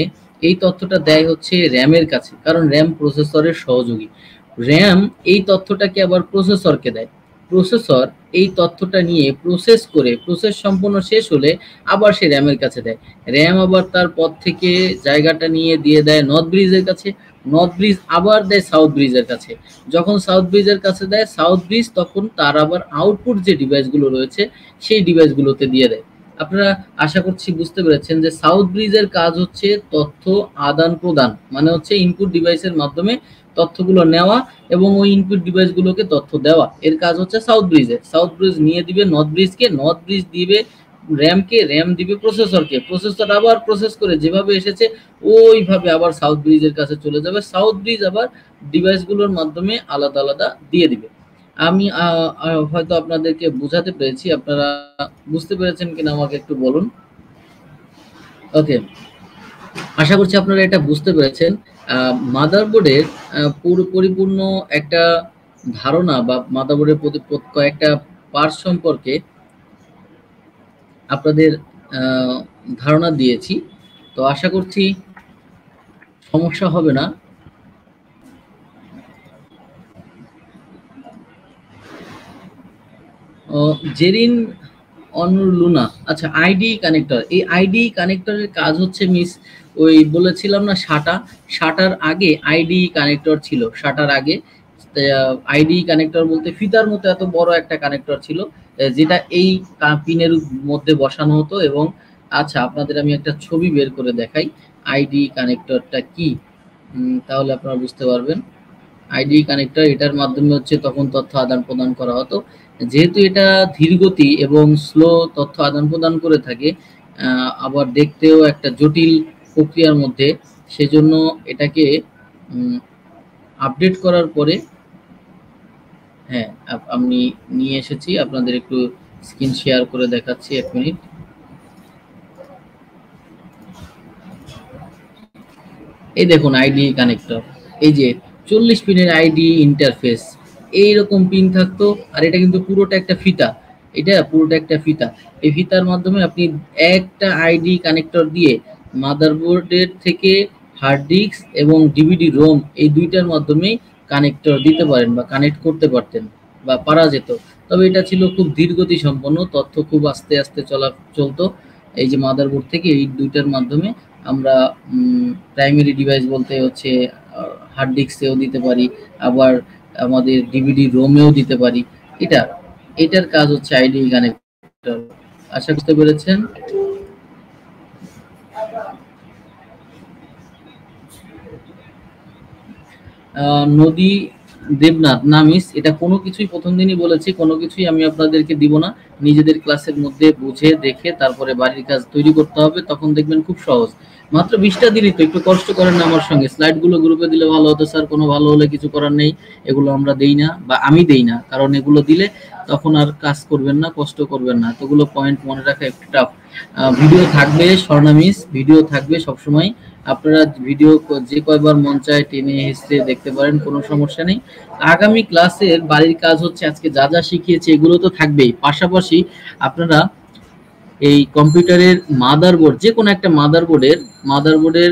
এই তথ্যটা দেয় হচ্ছে র্যামের কাছে, কারণ র্যাম প্রসেসরের সহযোগী। র্যাম এই তথ্যটাকে আবার প্রসেসরকে দেয়, প্রসেসর এই তথ্যটা নিয়ে প্রসেস করে, প্রসেস সম্পূর্ণ শেষ হলে আবার সে র্যামের কাছে দেয়, র্যাম আবার তার পথ থেকে জায়গাটা নিয়ে দিয়ে দেয় নর্থ ব্রিজের কাছে, নর্থ ব্রিজ আবার দেয় সাউথ ব্রিজের কাছে। যখন সাউথ ব্রিজের কাছে দেয়, সাউথ ব্রিজ তখন তার আবার আউটপুট যে ডিভাইসগুলো রয়েছে সেই ডিভাইসগুলোতে দিয়ে দেয়। আপনারা আশা করছি বুঝতে পেরেছেন যে সাউথ ব্রিজের কাজ হচ্ছে তথ্য আদান প্রদান, মানে হচ্ছে ইনপুট ডিভাইসের মাধ্যমে তথ্যগুলো নেওয়া এবং ওই ইনপুট ডিভাইসগুলোকে তথ্য দেওয়া, এর কাজ হচ্ছে সাউথ ব্রিজের। সাউথ ব্রিজ নিয়ে দিবে নর্থ ব্রিজকে, নর্থ ব্রিজ দিবে র্যামকে, র্যাম দিবে প্রসেসরকে, প্রসেসর আবার প্রসেস করে যেভাবে এসেছে ওইভাবে আবার সাউথ ব্রিজের কাছে চলে যাবে, সাউথ ব্রিজ আবার ডিভাইসগুলোর মাধ্যমে আলাদা আলাদা দিয়ে দিবে। আমি হয়তো আপনাদেরকে বোঝাতে পেরেছি, আপনারা বুঝতে পেরেছেন কিনা আমাকে একটু বলুন। ওকে, আশা করছি আপনারা এটা বুঝতে পেরেছেন। মাদারবোর্ডের পরিপূর্ণ একটা ধারণা বা মাদারবোর্ডের প্রতি কয়েকটা পার্ট সম্পর্কে আপনাদের ধারণা দিয়েছি। তো আশা করছি সমস্যা হবে না। জেরিন অনুর লুনা, আচ্ছা আইডি কানেক্টর, এই আইডি কানেক্টরের কাজ হচ্ছে মিস, ওই বলেছিলাম না শাটা, শাটার আগে আইডি কানেক্টর ছিল, শাটার আগে আইডি কানেক্টর বলতে ফিতার মতো এত বড় একটা কানেক্টর ছিল, যেটা এই পিনের মধ্যে বসানো হতো। এবং আচ্ছা আপনাদের আমি একটা ছবি বের করে দেখাই আইডি কানেক্টরটা কি, তাহলে আপনারা বুঝতে পারবেন। আইডি কানেক্টর, এটার মাধ্যমে হচ্ছে তখন তথ্য আদান প্রদান করা হতো। যেহেতু এটা ধীরগতি এবং স্লো তথ্য আদান প্রদান করে থাকে, আবার দেখতেও একটা জটিল প্রক্রিয়ার মধ্যে, সেজন্য এটাকে আপডেট করার পরে, হ্যাঁ আমি নিয়ে এসেছি, আপনাদের একটু স্ক্রিন শেয়ার করে দেখাচ্ছি, 1 মিনিট। এই দেখুন আইডি কানেক্টর, এই যে 40 পিনের আইডি ইন্টারফেস, এইরকম পিন থাকতো। আর এটা কিন্তু পুরোটা একটা ফিতা, এটা পুরোটা একটা ফিতা। এই ফিতার মাধ্যমে আপনি একটা আইডি কানেক্টর দিয়ে মাদারবোর্ডের থেকে হার্ড ডিস্ক এবং ডিভিডি রোম এই দুইটার মাধ্যমেই কানেক্টর দিতে পারেন বা কানেক্ট করতে পারতেন বা পারা যেত। তবে এটা ছিল খুব ধীরগতি সম্পন্ন, তথ্য খুব আস্তে আস্তে চলতো। এই যে মাদারবোর্ড থেকে এই দুইটার মাধ্যমে আমরা প্রাইমারি ডিভাইস বলতে হচ্ছে হার্ড ডিস্কেও দিতে পারি, আবার আমাদের ডিভিডি রোমেও দিতে পারি। এটা, এটার কাজ হচ্ছে আইডি কানেক্টর। আশা করতে পেরেছেন। নদী দেবনাথ নামিস, এটা কোনো কিছুই প্রথম দিনই বলেছি, কোনো কিছুই আমি আপনাদেরকে দিব না, নিজেদের ক্লাসের মধ্যে বুঝে দেখে তারপরে বাড়ির কাজ তৈরি করতে হবে, তখন দেখবেন খুব সহজ। মাত্র 20টা দিনই তো, একটু কষ্ট করেন না আমার সঙ্গে। স্লাইডগুলো গ্রুপে দিলে ভালো হতো স্যার, কোনো ভালো হলে কিছু করার নেই, এগুলো আমরা দেই না বা আমি দেই না, কারণ এগুলো দিলে তখন আর কাজ করবেন না, কষ্ট করবেন না, এতগুলো পয়েন্ট মনে রাখা একটু টাফ। ভিডিও থাকবে স্বর্ণা মিস, ভিডিও থাকবে সবসময়, আপনারা ভিডিও যে কয়বার মন চায় টেনে হেসড়ে দেখতে পারেন, কোনো সমস্যা নেই। আগামী ক্লাসের বাড়ির কাজ হচ্ছে আজকে যা যা শিখিয়েছি এগুলো তো থাকবেই, পাশাপাশি আপনারা এই কম্পিউটারের মাদারবোর্ড, যে কোনো একটা মাদারবোর্ডের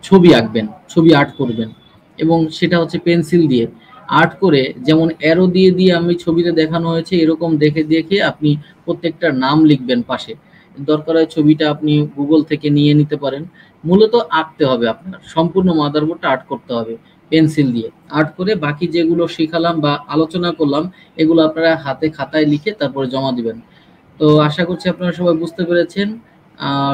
ছবি আঁকবেন, ছবি আর্ট করবেন, এবং সেটা হচ্ছে পেন্সিল দিয়ে আর্ট করে, যেমন অ্যারো দিয়ে দিয়ে আমি ছবিতে দেখানো হয়েছে এরকম দেখে দেখে আপনি প্রত্যেকটার নাম লিখবেন পাশে। দরকার হয় ছবিটা আপনি গুগল থেকে নিয়ে নিতে পারেন। মূলত আঁকতে হবে, আপনার সম্পূর্ণ মাদারবোর্ডটা আর্ট করতে হবে পেন্সিল দিয়ে। আর্ট করে বাকি যেগুলো শেখালাম বা আলোচনা করলাম এগুলো আপনারা হাতে খাতায় লিখে তারপরে জমা দিবেন। তো আশা করছি আপনারা সবাই বুঝতে পেরেছেন।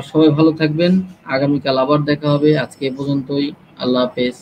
সবাই ভালো থাকবেন, আগামীকাল আবার দেখা হবে। আজকে এ পর্যন্তই, আল্লাহ হাফেজ।